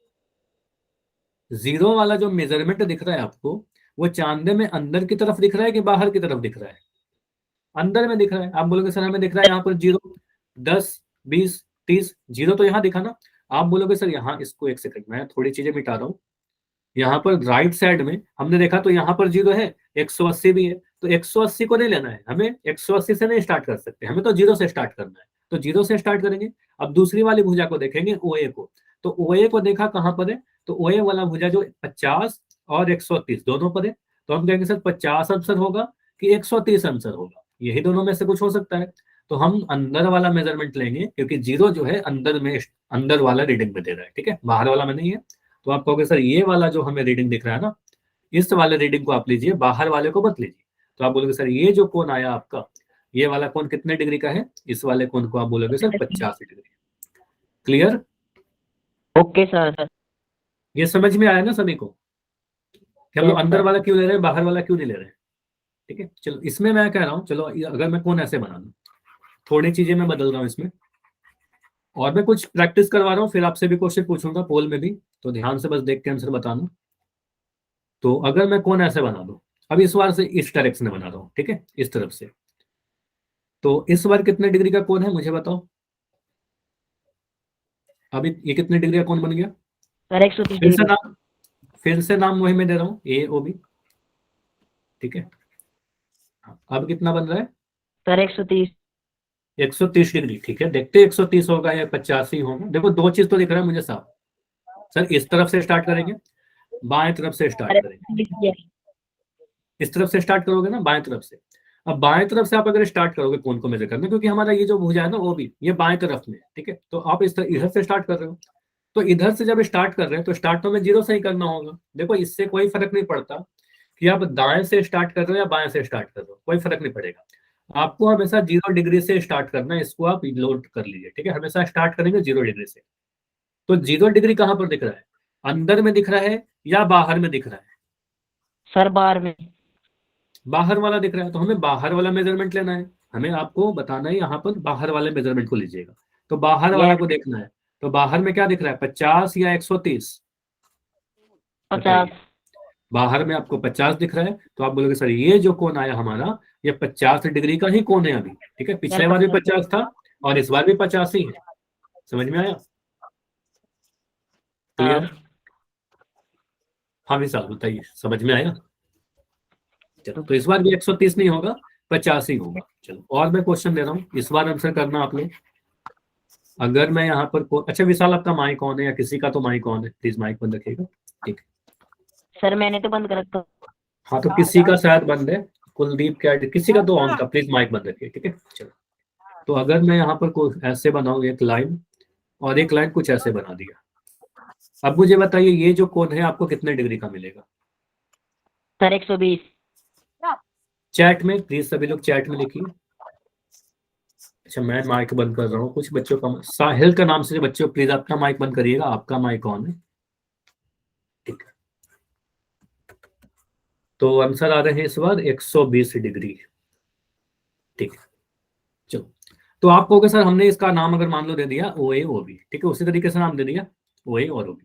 जीरो वाला जो मेजरमेंट दिख रहा है आपको, वो चांदे में अंदर की तरफ दिख रहा है कि बाहर की तरफ दिख रहा है? अंदर में दिख रहा है। आप बोलोगे सर हमें दिख रहा है यहाँ पर जीरो, 10, 20, 30, जीरो तो यहाँ दिखा ना। आप बोलोगे सर यहाँ, इसको एक सेकंड, मैं थोड़ी चीजें मिटा रहा हूँ। यहाँ पर राइट साइड में हमने देखा तो यहाँ पर जीरो है, 180 भी है, तो 180 को नहीं लेना है हमें, 180 से नहीं स्टार्ट कर सकते, हमें तो जीरो से स्टार्ट करना है, तो जीरो से स्टार्ट करेंगे। अब दूसरी वाली भुजा को देखेंगे, ओए को, तो ओए को देखा कहाँ पर है, तो ओए वाला भुजा जो 50 और 130 दोनों पर है, तो हम कहेंगे सर 50 आंसर होगा कि 130 आंसर होगा, यही दोनों में से कुछ हो सकता है। तो हम अंदर वाला मेजरमेंट लेंगे, क्योंकि जीरो जो है अंदर में, अंदर वाला रीडिंग में दे रहा है, ठीक है, बाहर वाला में नहीं है। तो आप कहोगे सर ये वाला जो हमें रीडिंग दिख रहा है ना, इस वाले रीडिंग को आप लीजिए, बाहर वाले को मत लीजिए। तो आप बोलोगे सर ये जो कोण आया आपका, ये वाला कोण कितने डिग्री का है? इस वाले कोण को आप बोलोगे sir 85 degree. Clear? Okay sir. ये समझ में आया ना सभी को कि हम लोग अंदर वाला क्यों ले रहे हैं, बाहर वाला क्यों नहीं ले रहे हैं? ठीक है, चलो इसमें मैं कह रहा हूँ, चलो अगर मैं कोण ऐसे बना दूं, थोड़ी चीजें मैं बदल रहा हूँ इसमें, और मैं कुछ प्रैक्टिस करवा रहा हूँ, फिर आपसे भी क्वेश्चन पूछूंगा पोल में भी, तो ध्यान से बस देख के आंसर बताना। तो अगर मैं कोण ऐसे बना दूं, अब इस बार से इस डायरेक्शन में बना रहा हूँ, ठीक है, इस तरफ से, तो इस बार कितने डिग्री का कोण है मुझे बताओ? अभी ये कितने डिग्री का कोण बन गया सर 130 फिर से डिग्री। नाम, फिर से नाम वही मैं दे रहा हूँ, ए ओ बी, ठीक है। अब कितना बन रहा है? सर 130। 130 डिग्री, ठीक है, देखते हैं 130 होगा या 85 होगा। देखो दो चीज तो दिख रहा है मुझे साफ। सर इस तरफ से स्टार्ट करेंगे, बाएं तरफ से स्टार्ट करेंगे, इस तरफ से स्टार्ट करोगे ना, बाएं तरफ से। अब बाएं तरफ से आप अगर स्टार्ट करोगे कोण को मेजर करना, क्योंकि हमारा ये जो भुजा है ना वो भी ये बाएं तरफ में है, ठीक है, तो आप इस तरह इधर से स्टार्ट कर रहे हो, तो इधर से जब स्टार्ट कर रहे हैं तो स्टार्ट तो हमें जीरो से ही करना होगा। देखो इससे कोई फर्क नहीं पड़ता कि आप दाएं से स्टार्ट कर रहे हो या बाएं से स्टार्ट कर रहे हो, कोई फर्क नहीं पड़ेगा। आपको हमेशा 0 डिग्री से स्टार्ट करना है, इसको आप लोड कर लीजिए, ठीक है, हमेशा स्टार्ट करेंगे 0 डिग्री से। तो 0 डिग्री कहाँ पर दिख रहा है, अंदर में दिख रहा है या बाहर में दिख रहा है? सर बाहर में। बाहर वाला दिख रहा है, तो हमें बाहर वाला मेजरमेंट लेना है, हमें आपको बताना है यहाँ पर बाहर वाले मेजरमेंट को लीजिएगा। तो बाहर वाला को देखना है, तो बाहर में क्या दिख रहा है, 50 या 130? 50। बाहर में आपको 50 दिख रहा है, तो आप बोलोगे सर ये जो कोण आया हमारा, ये 50 डिग्री का ही कोण है अभी, ठीक है, पिछले बार भी 50 था और इस बार भी 50 ही है। समझ में आया? क्लियर? हाँ विशाल बताइए, समझ में आया? चलो तो इस बार भी 130 नहीं होगा, 50 ही होगा। चलो और मैं क्वेश्चन दे रहा हूँ, इस बार आंसर करना आप लोग। अगर मैं यहाँ पर अच्छा विशाल आपका माइक ऑन है या किसी का तो माइक ऑन है, प्लीज माइक बंद रखिएगा, ठीक है। सर मैंने तो बंद कर रखा। हाँ तो किसी का शायद बंद है, कुलदीप क्या, किसी का तो ऑन था, प्लीज माइक बंद रखिए, ठीक है। चलो तो अगर मैं यहाँ पर ऐसे बनाऊँ एक लाइन और एक लाइन कुछ ऐसे बना दिया, अब मुझे बताइए ये जो कोण है आपको कितने डिग्री का मिलेगा? सर 120। चैट में प्लीज सभी लोग चैट में लिखिए। अच्छा मैं माइक बंद कर रहा हूँ, कुछ बच्चों का, साहिल का नाम से बच्चों प्लीज अपना माइक बंद करिएगा, आपका माइक ऑन है, ठीक है। तो आंसर आ रहे हैं इस बार 120 डिग्री, ठीक है। चलो तो आप कहोगे सर हमने इसका नाम अगर मान लो दे दिया ओ ए ओ बी, ठीक है, उसी तरीके से नाम दे दिया ओ ए और ओ बी,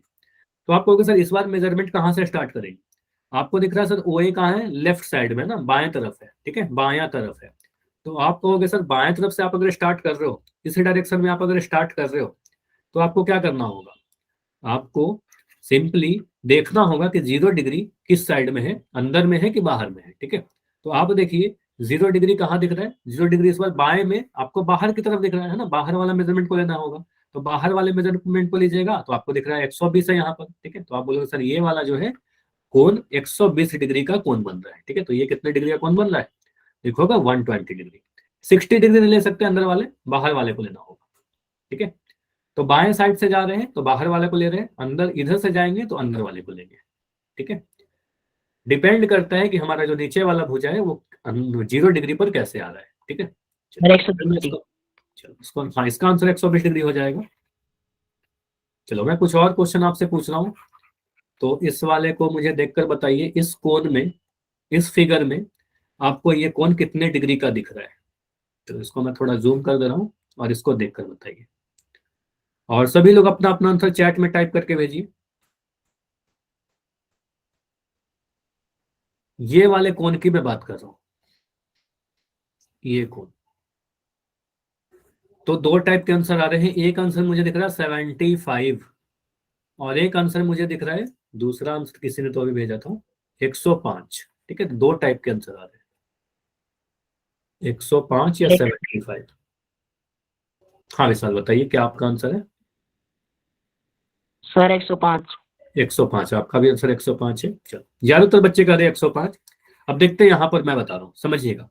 तो आप कहोगे सर इस बार मेजरमेंट कहाँ से स्टार्ट करेंगे? आपको दिख रहा है सर ओ ए कहाँ है, लेफ्ट साइड में ना, बाएं तरफ है, ठीक है, बायां तरफ है। तो आप कहोगे सर बाएं तरफ से आप अगर स्टार्ट कर रहे हो, इसी डायरेक्शन में आप अगर स्टार्ट कर रहे हो, तो आपको क्या करना होगा, आपको सिंपली देखना होगा कि 0 डिग्री किस साइड में है, अंदर में है कि बाहर में है, ठीक है। तो आप देखिए 0 डिग्री कहाँ दिख रहा है, 0 डिग्री इस बार बाएं में आपको बाहर की तरफ दिख रहा है ना, बाहर वाला मेजरमेंट को लेना होगा, तो बाहर वाले मेजरमेंट को लीजिएगा, तो आपको दिख रहा है 120 है यहाँ पर, ठीक है। तो आप बोलोगे सर ये वाला जो है कोण 120 डिग्री का कोण बन रहा है, ठीक है। तो ये कितने डिग्री का कोण बन रहा है, देखोगा 120 डिग्री। 60 डिग्री नहीं ले सकते अंदर वाले, बाहर वाले को लेना होगा, ठीक है। तो बाएं साइड से जा रहे हैं तो बाहर वाले को ले रहे हैं, अंदर इधर से जाएंगे तो अंदर वाले को लेंगे, ठीक है। डिपेंड करता है कि हमारा जो नीचे वाला भुजा है वो 0 डिग्री पर कैसे आ रहा है, ठीक है। सर चलो 120। हाँ इसका आंसर 120 डिग्री हो जाएगा। चलो मैं कुछ और क्वेश्चन आपसे पूछ रहा हूँ। तो इस वाले को मुझे देखकर बताइए, इस कोण में, इस फिगर में आपको ये कोण कितने डिग्री का दिख रहा है। तो इसको मैं थोड़ा जूम कर दे रहा हूँ और इसको देखकर बताइए। और सभी लोग अपना अपना आंसर चैट में टाइप करके भेजिए। ये वाले कोण की मैं बात कर रहा हूँ, ये कोण। तो दो टाइप के आंसर आ रहे हैं। एक आंसर मुझे दिख रहा है 75, और एक आंसर मुझे दिख रहा है, दूसरा आंसर किसी ने तो अभी भेजा था, 105। ठीक है, तो दो टाइप के आंसर आ रहे हैं, 105 या एक 75। हाँ विशाल बताइए क्या आपका आंसर है। सर 105। 105 आपका भी आंसर 105 है। चलो, ज्यादातर बच्चे कह रहे हैं 105। अब देखते हैं, यहां पर मैं बता रहा हूँ, समझिएगा।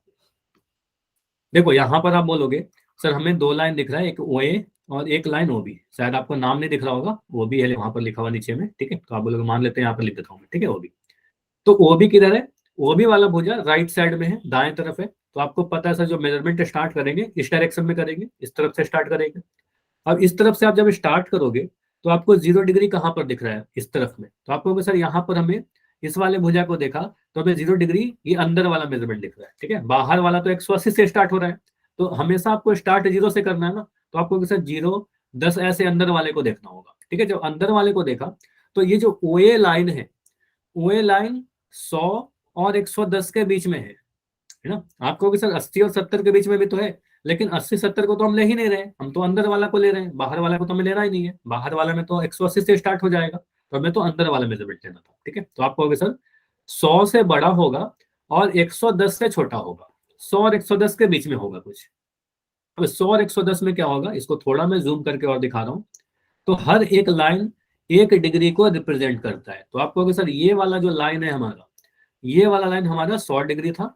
देखो यहां पर आप बोलोगे सर हमें दो लाइन दिख रहा है, एक ओ ए और एक लाइन ओ बी। शायद आपको नाम नहीं दिख रहा होगा, वो भी है वहां पर लिखा हुआ नीचे में। ठीक है, तो आप बोलोगे मान लेते हैं यहाँ पर लिख देता हूँ मैं। ठीक है, ओ बी। तो ओ बी किधर है, ओ बी वाला भुजा राइट साइड में है, दाएं तरफ है। तो आपको पता है सर जो मेजरमेंट स्टार्ट करेंगे इस डायरेक्शन में करेंगे, इस तरफ से स्टार्ट करेंगे। अब इस तरफ से आप जब स्टार्ट करोगे तो आपको 0 डिग्री कहाँ पर दिख रहा है, इस तरफ में। तो आप कहोगे सर यहाँ पर हमें इस वाले भुजा को देखा तो हमें 0 डिग्री ये अंदर वाला मेजरमेंट दिख रहा है। ठीक है, बाहर वाला तो 180 से स्टार्ट हो रहा है। तो हमेशा आपको स्टार्ट 0 से करना है ना। तो आपको सर 0, 10 ऐसे अंदर वाले को देखना होगा। ठीक है, जब अंदर वाले को देखा तो ये जो ओ ए लाइन है, ओ ए लाइन 100 और 110 के बीच में है ना। आप कहोगे सर 80 और 70 के बीच में भी तो है, लेकिन 80-70 को तो हम ले ही नहीं रहे, हम तो अंदर वाला को ले रहे हैं, बाहर वाला को तो हमें लेना ही नहीं है। बाहर वाला में तो 180 से स्टार्ट हो जाएगा, तो हमें तो अंदर वाला मेजरमेंट लेना था। ठीक है, तो आप कहोगे सर 100 से बड़ा होगा और 110 से छोटा होगा, 100 और 110 के बीच में होगा कुछ। अब 100 और 110 में क्या होगा, इसको थोड़ा मैं जूम करके और दिखा रहा हूँ। तो हर एक लाइन 1 डिग्री को रिप्रेजेंट करता है। तो आप कहोगे सर ये वाला जो लाइन है हमारा, ये वाला लाइन हमारा 100 डिग्री था,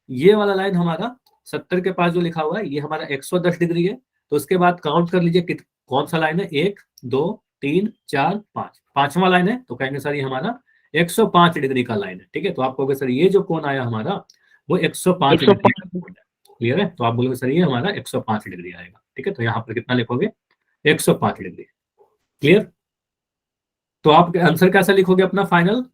ये वाला लाइन हमारा 70 के पास जो लिखा हुआ है ये हमारा 110 डिग्री है। तो उसके बाद काउंट कर लीजिए कौन सा लाइन है, 1 2 3 4 5, पांचवा लाइन है। तो कहेंगे सर ये हमारा 105 डिग्री का लाइन है। ठीक है, तो आप कहोगे सर ये जो कोण आया हमारा वो 105 डिग्री का 105। कोण है। क्लियर है, तो आप बोलोगे सर ये हमारा 105 डिग्री आएगा। ठीक है, तो यहाँ पर कितना लिखोगे, 105 डिग्री। क्लियर। तो आप आंसर कैसा लिखोगे अपना फाइनल,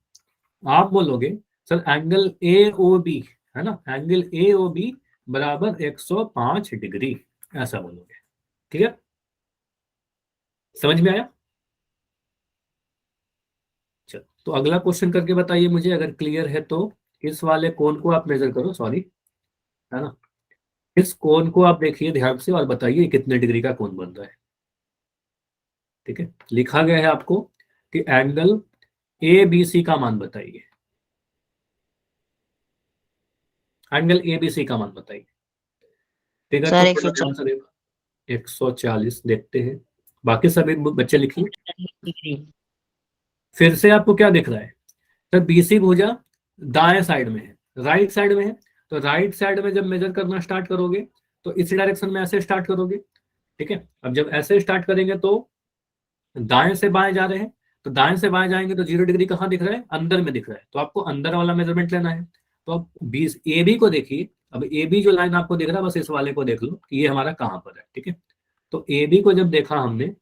आप बोलोगे sir angle A O B, है ना, एंगल ए ओ बी बराबर 105 डिग्री, ऐसा बोलोगे। क्लियर, समझ में आया। चलो तो अगला क्वेश्चन करके बताइए मुझे, अगर क्लियर है तो। इस वाले कोण को आप मेजर करो, सॉरी, है ना। इस कोण को आप देखिए ध्यान से और बताइए कितने डिग्री का कोण बन रहा है। ठीक है, लिखा गया है आपको कि एंगल ए बी सी का मान बताइए, एंगल ए बी सी का मान बताइए। फिगर को सर थोड़ा ध्यान से देखो, 140 देखते हैं। बाकी सभी बच्चे लिखिए। 140 डिग्री। फिर से आपको क्या दिख रहा है, तो बीसी भुजा दाएं साइड में है, राइट साइड में है। तो राइट साइड में जब मेजर करना स्टार्ट करोगे तो इस डायरेक्शन में ऐसे स्टार्ट करोगे। ठीक है, अब जब ऐसे स्टार्ट करेंगे तो दाएं से बाएं जा रहे हैं, तो दाएं से बाएं जाएंगे तो 0 डिग्री कहाँ दिख रहा है, अंदर में दिख रहा है। तो आपको अंदर वाला मेजरमेंट लेना है। तो अब 20 ए बी को देखिए। अब ए बी जो लाइन आपको दिख रहा है बस इस वाले को देख लो कि ये हमारा कहाँ पर है। ठीक है, तो ए बी को जब देखा हमने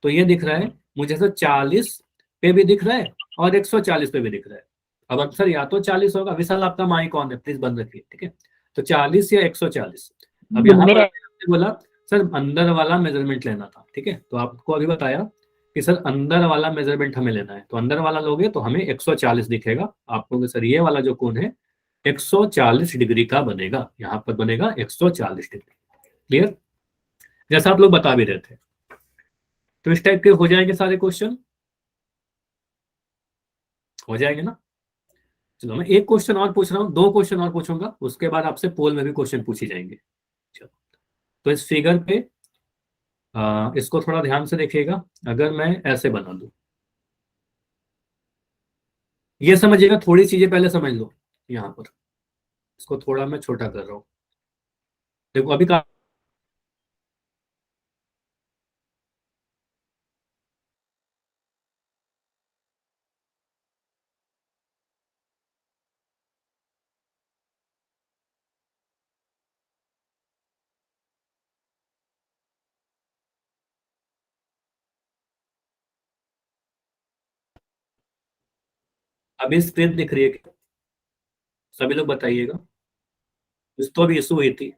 तो ये दिख रहा है मुझे तो 40 पे भी दिख रहा है और 140 पे भी दिख रहा है। अब आंसर या तो 40 होगा। विशाल आपका माइक ऑन है, प्लीज बंद रखिए। ठीक है, तो 40 या 140। अब यहाँ पर मेरे आपने बोला सर अंदर वाला मेजरमेंट लेना था। ठीक है, तो आपको अभी बताया कि सर अंदर वाला मेजरमेंट हमें लेना है, तो अंदर वाला लोगे तो हमें 140 दिखेगा। आपको सर ये वाला जो कोण है 140 डिग्री का बनेगा, यहाँ पर बनेगा 140 डिग्री। क्लियर, जैसा आप लोग बता भी रहे थे। तो इस टाइप के हो जाएंगे सारे क्वेश्चन, हो जाएंगे ना। चलो मैं एक क्वेश्चन और पूछ रहा हूँ, दो क्वेश्चन और पूछूंगा, उसके बाद आपसे पोल में भी क्वेश्चन पूछे जाएंगे। चलो, तो इस फिगर पे इसको थोड़ा ध्यान से देखिएगा। अगर मैं ऐसे बना दूं, ये समझिएगा, थोड़ी चीजें पहले समझ लो। यहाँ पर इसको थोड़ा मैं छोटा कर रहा हूँ। देखो अभी अभी स्क्रीन दिख रही है क्या? सभी लोग बताइएगा। इस तो अभी इशू हुई थी।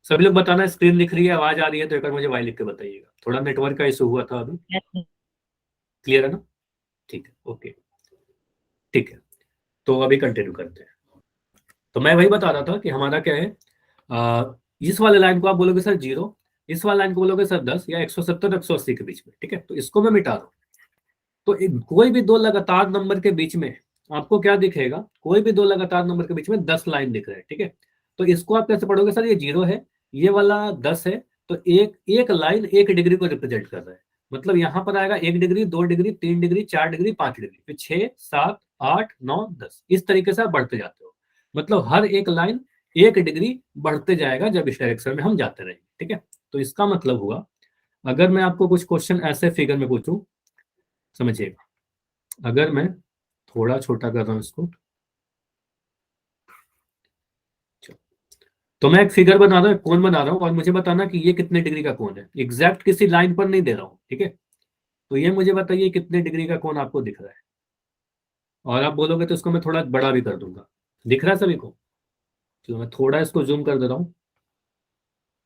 सभी लोग बताना स्क्रीन दिख रही है, आवाज आ रही है तो एक बार मुझे वाई लिख के बताइएगा। थोड़ा नेटवर्क का इशू हुआ था अभी। Yes sir. क्लियर है ना? ठीक है, ओके। ठीक है, तो अभी कंटिन्यू करते हैं। तो मैं वही बता रहा था कि हमारा क्या है, इस वाले लाइन को आप बोलोगे सर 0, इस वाले लाइन को बोलोगे सर 10, या 170 180 के बीच में। ठीक है, तो इसको मैं मिटा दूं तो कोई भी दो लगातार नंबर के बीच में आपको क्या दिखेगा, कोई भी दो लगातार नंबर के बीच में 10 लाइन दिख रहे हैं। ठीक है, तो इसको आप कैसे पढ़ोगे सर, ये 0 है, ये वाला 10 है, तो एक एक लाइन 1 डिग्री को रिप्रेजेंट कर रहा है। मतलब यहां पर आएगा 1 degree, 2 degree, 3 degree, 4 degree, 5 degree, फिर 6 7 8 9 10, इस तरीके से आप बढ़ते जाते हो। मतलब हर एक लाइन 1 डिग्री बढ़ते जाएगा जब इस डायरेक्शन में हम जाते रहेंगे। ठीक है, तो इसका मतलब हुआ, अगर मैं आपको कुछ क्वेश्चन ऐसे फिगर में पूछूं, समझिएगा, अगर मैं थोड़ा छोटा कर रहा हूं इसको, तो मैं एक फिगर बना रहा हूँ, एक कोण बना रहा हूँ, और मुझे बताना कि ये कितने डिग्री का कोण है। एग्जैक्ट किसी लाइन पर नहीं दे रहा हूँ। ठीक है, तो ये मुझे बताइए कितने डिग्री का कोण आपको दिख रहा है, और आप बोलोगे तो इसको मैं थोड़ा बड़ा भी कर दूंगा। दिख रहा है सभी को? चलो मैं थोड़ा इसको जूम कर दे रहा हूँ,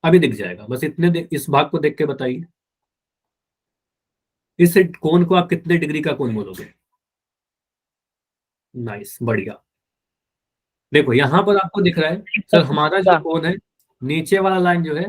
अभी दिख जाएगा। बस इस भाग को देख के बताइए, इस कोण को आप कितने डिग्री का कोण बोलोगे? नाइस, बढ़िया। देखो यहां पर आपको दिख रहा है सर, हमारा जो कोण है, नीचे वाला लाइन जो है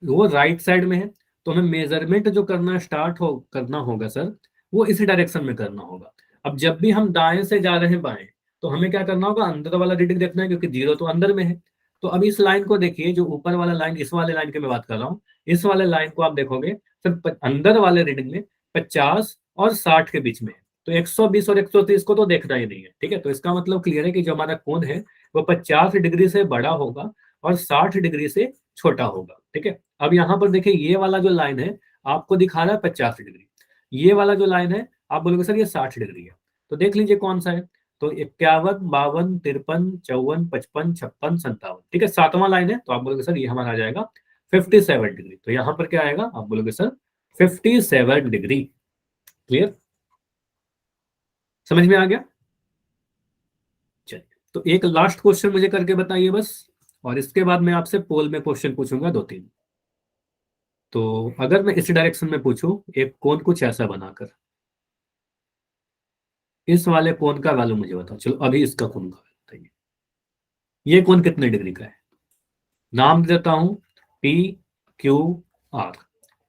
वो राइट साइड में है, तो हमें मेजरमेंट जो करना होगा सर, वो इसी डायरेक्शन में करना होगा। अब जब भी हम दाएं से जा रहे हैं बाएं, तो हमें क्या करना होगा, अंदर वाला रीडिंग देखना है, क्योंकि 0 तो अंदर में है। तो अब इस लाइन को देखिए, जो ऊपर वाला लाइन, इस वाले लाइन की मैं बात कर रहा हूँ, इस वाले लाइन को आप देखोगे सर, अंदर वाले रीडिंग में 50 और 60 के बीच में है। तो 120 और 130 को तो देखना ही नहीं है। ठीक है, तो इसका मतलब क्लियर है कि जो हमारा कोण है वो 50 डिग्री से बड़ा होगा और 60 डिग्री से छोटा होगा। ठीक है, अब यहाँ पर देखिए, ये वाला जो लाइन है आपको दिखा रहा है 50 डिग्री, ये वाला जो लाइन है आप बोलोगे सर ये 60 डिग्री है। तो देख लीजिए कौन सा है, तो 51 52 53 54 55 56 57। ठीक है, सातवां लाइन है, तो आप बोलोगे सर ये हमारा आ जाएगा 57 डिग्री। तो यहाँ पर क्या आएगा, आप बोलोगे सर 57 डिग्री। क्लियर? समझ में आ गया? चलिए, तो एक लास्ट क्वेश्चन मुझे करके बताइए बस, और इसके बाद मैं आपसे पोल में क्वेश्चन पूछूंगा 2 3। तो अगर मैं इस डायरेक्शन में पूछूं, एक कोण कुछ ऐसा बनाकर, इस वाले कोण का वैल्यू मुझे बताओ। चलो अभी इसका कोण का वैल्यू बताइए, ये कोण कितने डिग्री का है? नाम देता हूं पी क्यू आर।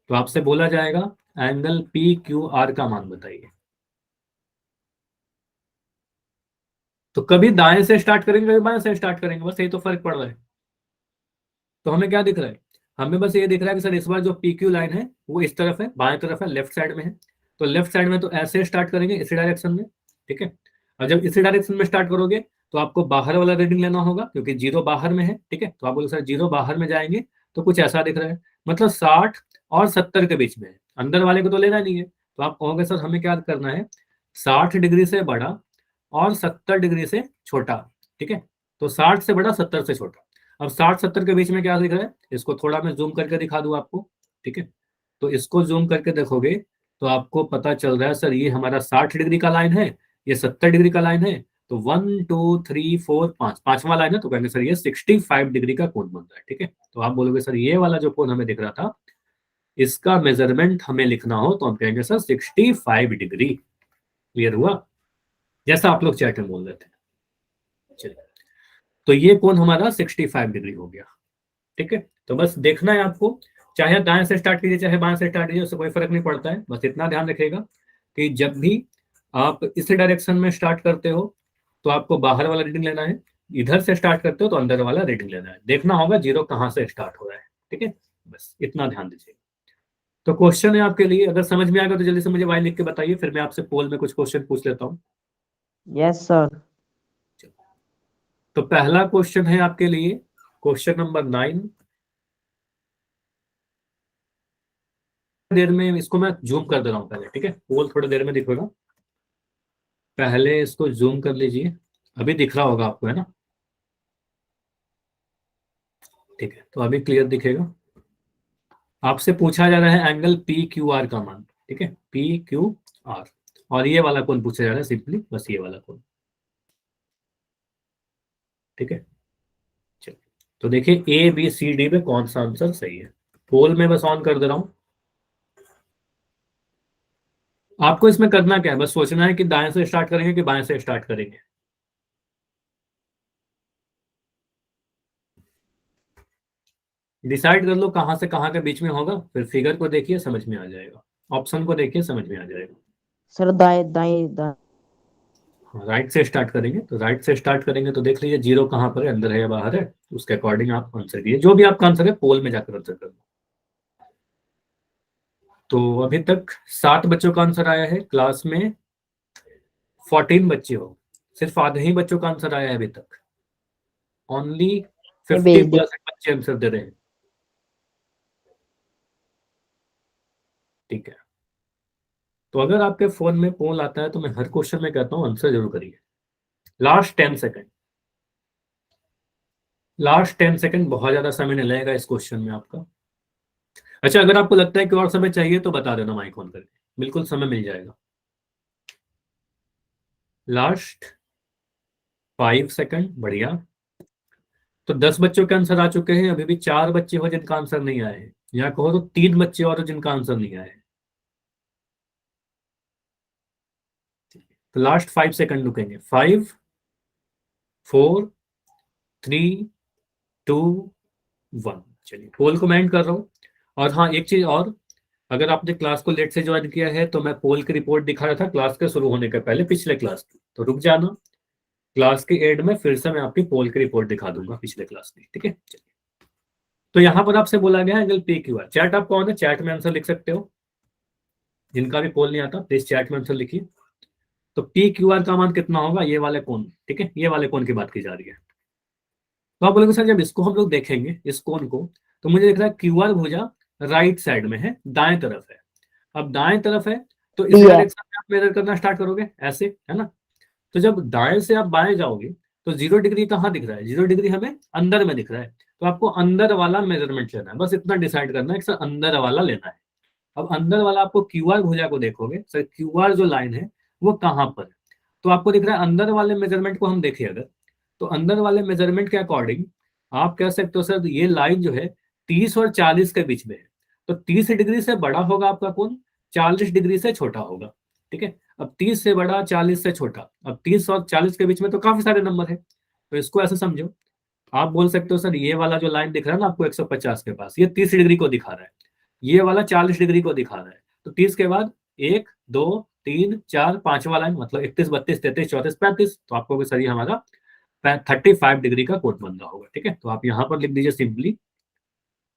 तो आपसे बोला जाएगा एंगल पी क्यू आर का मान बताइए। तो कभी दाएं से स्टार्ट करेंगे, कभी बाएं से स्टार्ट करेंगे, बस यही तो फर्क पड़ रहा है। तो हमें क्या दिख रहा है, हमें बस ये दिख रहा है कि सर इस बार जो पी क्यू लाइन है वो इस तरफ है, बाएं तरफ है, लेफ्ट साइड में है। तो लेफ्ट साइड में तो ऐसे स्टार्ट करेंगे, इसी डायरेक्शन में। ठीक है, और जब इसी डायरेक्शन में स्टार्ट करोगे तो आपको बाहर वाला रीडिंग लेना होगा, क्योंकि 0 बाहर में है। ठीक है, तो आप बोलो सर 0 बाहर में जाएंगे तो कुछ ऐसा दिख रहा है, मतलब 60 और 70 के बीच में है, अंदर वाले को तो लेना नहीं है। तो आप कहोगे सर हमें क्या करना है, 60 डिग्री से बड़ा और 70 डिग्री से छोटा। ठीक है, तो 60 से बड़ा 70 से छोटा। अब 60 70 के बीच में क्या दिख रहा है, इसको थोड़ा मैं जूम करके दिखा दूं आपको। ठीक है, तो इसको जूम करके देखोगे तो आपको पता चल रहा है सर, ये हमारा 60 डिग्री का लाइन है, ये 70 डिग्री का लाइन है। तो 1 2 3 4 5, पांचवा लाइन है, तो कहेंगे सर ये 65 डिग्री का कोण बन रहा है। ठीक है, तो आप बोलोगे सर ये वाला जो कोण हमें दिख रहा था, इसका मेजरमेंट हमें लिखना हो तो हम कहेंगे सर 65 डिग्री। क्लियर हुआ? जैसा आप लोग चैट में बोल रहे थे। चलिए, तो ये कोण हमारा 65 डिग्री हो गया। ठीक है, तो बस देखना है आपको, चाहे दाएं से स्टार्ट कीजिए चाहे बाएं से स्टार्ट कीजिए, उससे कोई फर्क नहीं पड़ता है। बस इतना ध्यान रखिएगा कि जब भी आप इस डायरेक्शन में स्टार्ट करते हो तो आपको बाहर वाला रीडिंग लेना है, इधर से स्टार्ट करते हो तो अंदर वाला रीडिंग लेना है। देखना होगा 0 कहाँ से स्टार्ट हो रहा है। ठीक है, बस इतना ध्यान दीजिए। तो क्वेश्चन है आपके लिए, अगर समझ में आ गया तो जल्दी से मुझे वाई लिख के बताइए, फिर मैं आपसे पोल में कुछ क्वेश्चन पूछ लेता हूँ। Yes sir. तो पहला क्वेश्चन है आपके लिए, क्वेश्चन नंबर 9। देर में इसको मैं जूम कर दे रहा हूँ पहले। ठीक है, पोल थोड़ी देर में दिखेगा, पहले इसको जूम कर लीजिए। अभी दिख रहा होगा आपको, है ना? ठीक है, तो अभी क्लियर दिखेगा। आपसे पूछा जा रहा है एंगल पी क्यू आर का मान। ठीक है, पी क्यू आर, और ये वाला कोण पूछा जा रहा है, सिंपली बस ये वाला कोण। ठीक है, चलिए। तो देखिए ए बी सी डी में कौन सा आंसर सही है। पोल में बस ऑन कर दे रहा हूं। आपको इसमें करना क्या है, बस सोचना है कि दाएं से स्टार्ट करेंगे कि बाएं से स्टार्ट करेंगे। डिसाइड कर लो कहाँ से कहाँ के बीच में होगा, फिर फिगर को देखिए समझ में आ जाएगा, ऑप्शन को देखिए समझ में आ जाएगा। सर दाएं दाएं दाएं। राइट से स्टार्ट करेंगे, तो राइट से स्टार्ट करेंगे तो देख लीजिए जीरो कहाँ पर है, अंदर है या बाहर है, उसके अकॉर्डिंग आप आंसर दिए, जो भी आपका आंसर है पोल में जाकर आंसर करना। तो अभी तक 7 बच्चों का आंसर आया है, क्लास में 14 बच्चे हो, सिर्फ आधे ही बच्चों का आंसर आया है अभी तक। ओनली मैं 50% भेज दिया। बच्चे आंसर दे रहे हैं। ठीक है, तो अगर आपके फोन में पोल आता है तो मैं हर क्वेश्चन में कहता हूँ आंसर जरूर करिए। लास्ट 10 सेकेंड, लास्ट 10 सेकेंड, बहुत ज्यादा समय नहीं लगेगा इस क्वेश्चन में आपका। अच्छा, अगर आपको लगता है कि और समय चाहिए तो बता देना माइक ऑन करके, बिल्कुल समय मिल जाएगा। लास्ट 5 सेकेंड, बढ़िया। तो 10 बच्चों के आंसर आ चुके हैं, अभी भी 4 बच्चे हो जिनका आंसर नहीं आए हैं, या कहो तो 3 बच्चे और हो जिनका आंसर नहीं आया है। तो लास्ट 5 सेकेंड रुकेंगे, 5 4 3 2 1। चलिए पोल को मैं एंड कर रहा हूँ। और हाँ, एक चीज और, अगर आपने क्लास को लेट से ज्वाइन किया है तो मैं पोल की रिपोर्ट दिखा रहा था क्लास के शुरू होने के पहले, पिछले क्लास की, तो रुक जाना, क्लास के एंड में फिर से मैं आपकी पोल की रिपोर्ट दिखा दूंगा पिछले क्लास की। ठीक है, चलिए। तो यहाँ पर आपसे बोला गया है angle P Q R. Chat आप कौन है, चैट में आंसर लिख सकते हो, जिनका भी पोल नहीं आता प्लीज चैट में आंसर लिखिए। तो पी क्यू आर का मान कितना होगा, ये वाले कोण, ठीक है, ये वाले कोण की बात की जा रही है। तो आप बोलोगे सर जब इसको हम लोग देखेंगे इस कोण को, तो मुझे दिख रहा है क्यू आर भुजा राइट साइड में है, दाएं तरफ है। अब दाएं तरफ है तो इस डी है। डायरेक्शन में आप मेजर करना स्टार्ट करोगे, ऐसे है ना। तो जब दाएं से आप बाएं जाओगे तो 0 डिग्री कहाँ दिख रहा है, 0 डिग्री हमें अंदर में दिख रहा है। तो आपको अंदर वाला मेजरमेंट लेना है, बस इतना डिसाइड करना है कि सर अंदर वाला लेना है। अब अंदर वाला आपको क्यू आर भुजा को देखोगे, सर क्यू आर जो लाइन है वो कहाँ पर है, तो आपको दिख रहा है अंदर वाले मेजरमेंट को हम देखें अगर, तो अंदर वाले मेजरमेंट के अकॉर्डिंग आप कह सकते हो सर ये लाइन जो है 30 और 40 के बीच में है। तो 30 डिग्री से बड़ा होगा आपका कोण, 40 डिग्री से छोटा होगा। ठीक है, अब 30 से बड़ा 40 से छोटा, अब 30 और 40 के बीच में तो काफी सारे नंबर है, तो इसको ऐसे समझो। आप बोल सकते हो सर ये वाला जो लाइन दिख रहा है ना आपको 150 के पास, ये 30 डिग्री को दिखा रहा है, ये वाला 40 डिग्री को दिखा रहा है। तो 30 के बाद 1 2 3 4 5वां लाइन, मतलब 31 32 33 34 35, तो आपको सर ये हमारा 35 डिग्री का कोण बन रहा होगा। ठीक है, तो आप यहाँ पर लिख दीजिए सिंपली,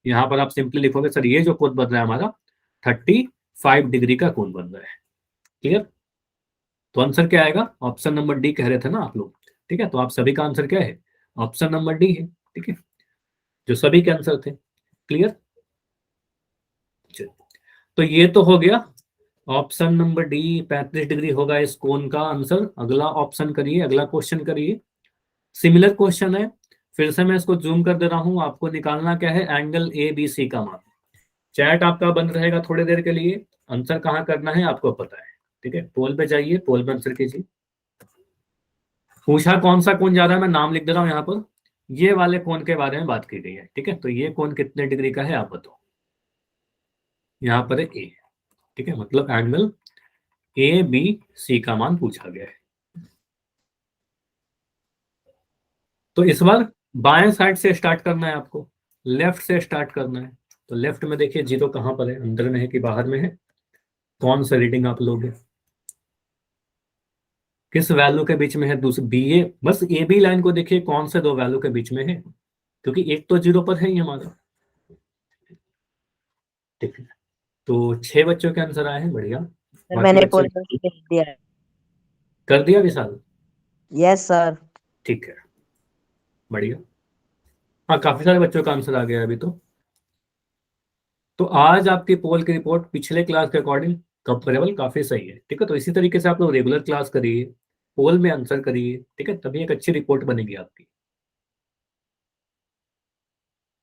यहाँ पर आप सिंपली लिखोगे सर ये जो कोण बन रहा है हमारा 35 डिग्री का कोण बन रहा है। क्लियर, तो आंसर क्या आएगा, ऑप्शन नंबर डी कह रहे थे ना आप लोग। ठीक है, तो आप सभी का आंसर क्या है, ऑप्शन नंबर डी है। ठीक है, जो सभी के आंसर थे। क्लियर, तो ये तो हो गया ऑप्शन नंबर डी, 35 डिग्री होगा इस कोण का आंसर। अगला ऑप्शन करिए, अगला क्वेश्चन करिए, सिमिलर क्वेश्चन है। फिर से मैं इसको जूम कर दे रहा हूं, आपको निकालना क्या है, एंगल ए बी सी का मान। चैट आपका बंद रहेगा थोड़ी देर के लिए, आंसर कहाँ करना है आपको पता है। ठीक है, पोल पे जाइए, पोल पे आंसर कीजिए। पूछा कौन सा कोण ज्यादा है, मैं नाम लिख दे रहा हूँ यहाँ पर, ये वाले कोण के बारे में बात की गई है। ठीक है, तो ये कोण कितने डिग्री का है आप बताओ, यहाँ पर है ए। ठीक है, मतलब एंगल ए बी सी का मान पूछा गया है। तो इस बार बाएं साइड से स्टार्ट करना है आपको, लेफ्ट से स्टार्ट करना है। तो लेफ्ट में देखिए जीरो कहाँ पर है, अंदर में है कि बाहर में है, कौन सा रीडिंग आप लोगे, किस वैल्यू के बीच में है, दूसरी बी ए, बस ए बी लाइन को देखिए कौन से दो वैल्यू के बीच में है, क्योंकि एक तो जीरो पर है ही हमारा। ठीक है, तो 6 बच्चों के आंसर आए हैं, बढ़िया। सर बाकी मैंने बच्चे पोल कर दिया है। कर दिया विशाल, यस सर। ठीक है, बढ़िया। हाँ, काफी सारे बच्चों का आंसर आ गया है अभी तो आज आपकी पोल की रिपोर्ट पिछले क्लास के अकॉर्डिंग कंपेरेबल काफी सही है। ठीक है, तो इसी तरीके से आप लोग रेगुलर क्लास करिए, पोल में आंसर करिए, ठीक है, तभी एक अच्छी रिपोर्ट बनेगी आपकी।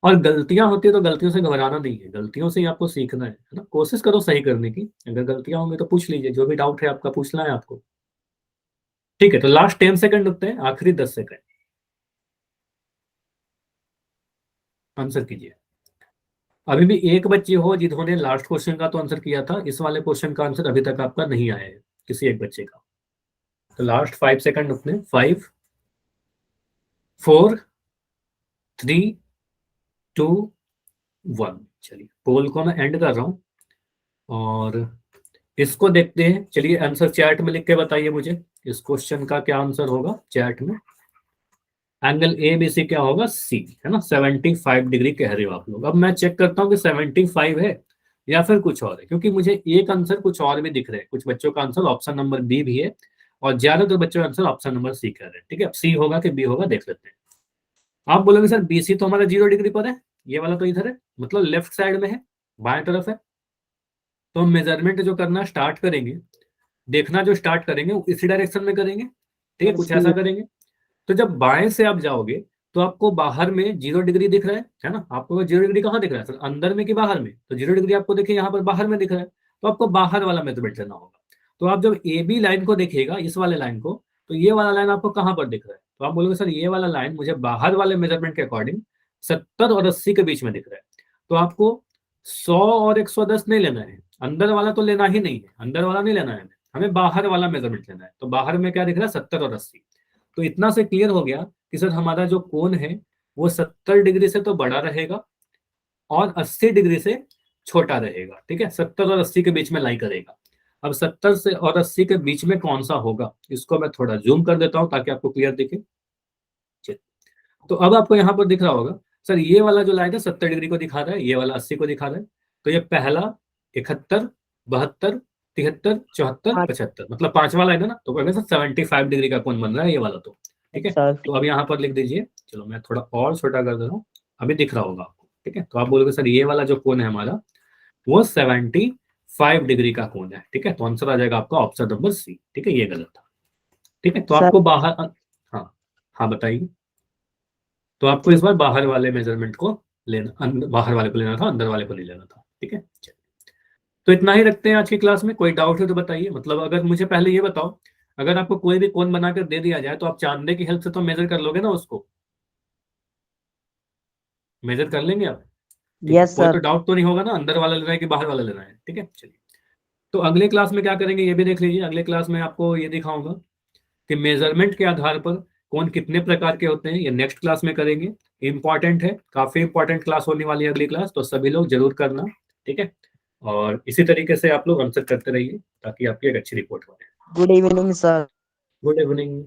और गलतियां होती है तो गलतियों से घबराना नहीं है, गलतियों से ही आपको सीखना है ना। कोशिश करो सही करने की, अगर गलतियां होंगी तो पूछ लीजिए, जो भी डाउट है आपका पूछना है आपको। ठीक है, तो लास्ट 10 सेकंड रुकते हैं, आखिरी 10 सेकंड, आंसर कीजिए। अभी भी एक बच्चे हो जिन्होंने लास्ट क्वेश्चन का तो आंसर किया था, इस वाले क्वेश्चन का आंसर अभी तक आपका नहीं आया है, किसी एक बच्चे का। तो लास्ट 5 सेकंड रुकते, 5, 4, 3, 2, 1। चलिए पोल को मैं एंड कर रहा हूं और इसको देखते हैं। चलिए आंसर चैट में लिख के बताइए मुझे, इस क्वेश्चन का क्या आंसर होगा चैट में। एंगल ए बी सी क्या होगा, सी, है ना। 75 डिग्री कह रहे हो आप लोग। अब मैं चेक करता हूँ कि 75 है या फिर कुछ और है, क्योंकि मुझे एक आंसर कुछ और भी दिख रहे हैं। कुछ बच्चों का आंसर ऑप्शन नंबर बी भी है और ज्यादातर बच्चों का आंसर ऑप्शन नंबर सी कह रहे हैं। ठीक है, अब सी होगा कि बी होगा देख लेते हैं। आप बोलोगे सर बी सी तो हमारा 0 डिग्री पर है, ये वाला तो इधर है, मतलब लेफ्ट साइड में है, बाएं तरफ है। तो हम मेजरमेंट जो करना स्टार्ट करेंगे, देखना जो स्टार्ट करेंगे वो इसी डायरेक्शन में करेंगे। ठीक है, सर कुछ सी। ऐसा करेंगे। तो जब बाएं से आप जाओगे तो आपको बाहर में 0 डिग्री दिख रहा है ना। आपको 0 डिग्री कहाँ दिख रहा है सर, अंदर में कि बाहर में? तो 0 डिग्री आपको देखिए यहाँ पर बाहर में दिख रहा है, तो आपको बाहर वाला मेजरमेंट लेना होगा। तो आप जब ए बी लाइन को देखिएगा, इस वाले लाइन को, तो ये वाला लाइन आपको कहाँ पर दिख रहा है? तो आप बोलोगे सर ये वाला लाइन मुझे बाहर वाले मेजरमेंट के अकॉर्डिंग 70 और 80 के बीच में दिख रहा है। तो आपको 100 और 110 नहीं लेना है, अंदर वाला तो लेना ही नहीं है, अंदर वाला नहीं लेना है, हमें बाहर वाला मेजरमेंट लेना है। तो बाहर में क्या दिख रहा है, 70 और 80। तो इतना से क्लियर हो गया कि सर हमारा जो कोण है वो 70 डिग्री से तो बड़ा रहेगा और 80 डिग्री से छोटा रहेगा। ठीक है, 70 और 80 के बीच में लाई करेगा। अब 70 से और 80 के बीच में कौन सा होगा, इसको मैं थोड़ा जूम कर देता हूं ताकि आपको क्लियर दिखे। चलिए, तो अब आपको यहाँ पर दिख रहा होगा सर ये वाला जो लाइन है 70 डिग्री को दिखा रहा है, ये वाला 80 को दिखा रहा है। तो ये पहला 71, 72, 73, 74, हाँ 75, मतलब पांचवा लाइन है ना। तो कहेंगे सर 75 डिग्री का कोण बन रहा है ये वाला। तो ठीक है, सर। तो अब यहाँ पर लिख दीजिए। चलो मैं थोड़ा और छोटा कर दे रहा हूँ, अभी दिख रहा होगा आपको। ठीक है, तो आप बोलोगे सर ये वाला जो कोण है हमारा वो 75 डिग्री का कोण है। ठीक है, तो आंसर आ जाएगा आपका ऑप्शन नंबर सी। ठीक है, ये गलत था। ठीक है, तो सर आपको बाहर, हाँ हाँ बताइए। तो आपको इस ठीक। बार बाहर वाले मेजरमेंट को लेना, बाहर वाले को लेना था, अंदर वाले को नहीं लेना था। ठीक है, चलिए। तो इतना ही रखते हैं आज की क्लास में। कोई डाउट है तो बताइए। मतलब अगर मुझे पहले ये बताओ, अगर आपको कोई भी कोण बनाकर दे दिया जाए तो आप चांदे की हेल्प से तो मेजर कर लोगे ना उसको, मेजर कर लेंगे आप? ठीक है, यस कोई सर। तो डाउट तो नहीं होगा ना, अंदर वाला लेना है कि बाहर वाला लेना है? ठीक है, चलिए। तो अगले क्लास में क्या करेंगे ये भी देख लीजिए। अगले क्लास में आपको ये दिखाऊंगा कि मेजरमेंट के आधार पर कौन कितने प्रकार के होते हैं, ये नेक्स्ट क्लास में करेंगे। इंपॉर्टेंट है, काफी इंपॉर्टेंट क्लास होने वाली है अगली क्लास, तो सभी लोग जरूर करना। ठीक है, और इसी तरीके से आप लोग आंसर करते रहिए ताकि आपकी एक अच्छी रिपोर्ट बने। Good evening sir. Good evening.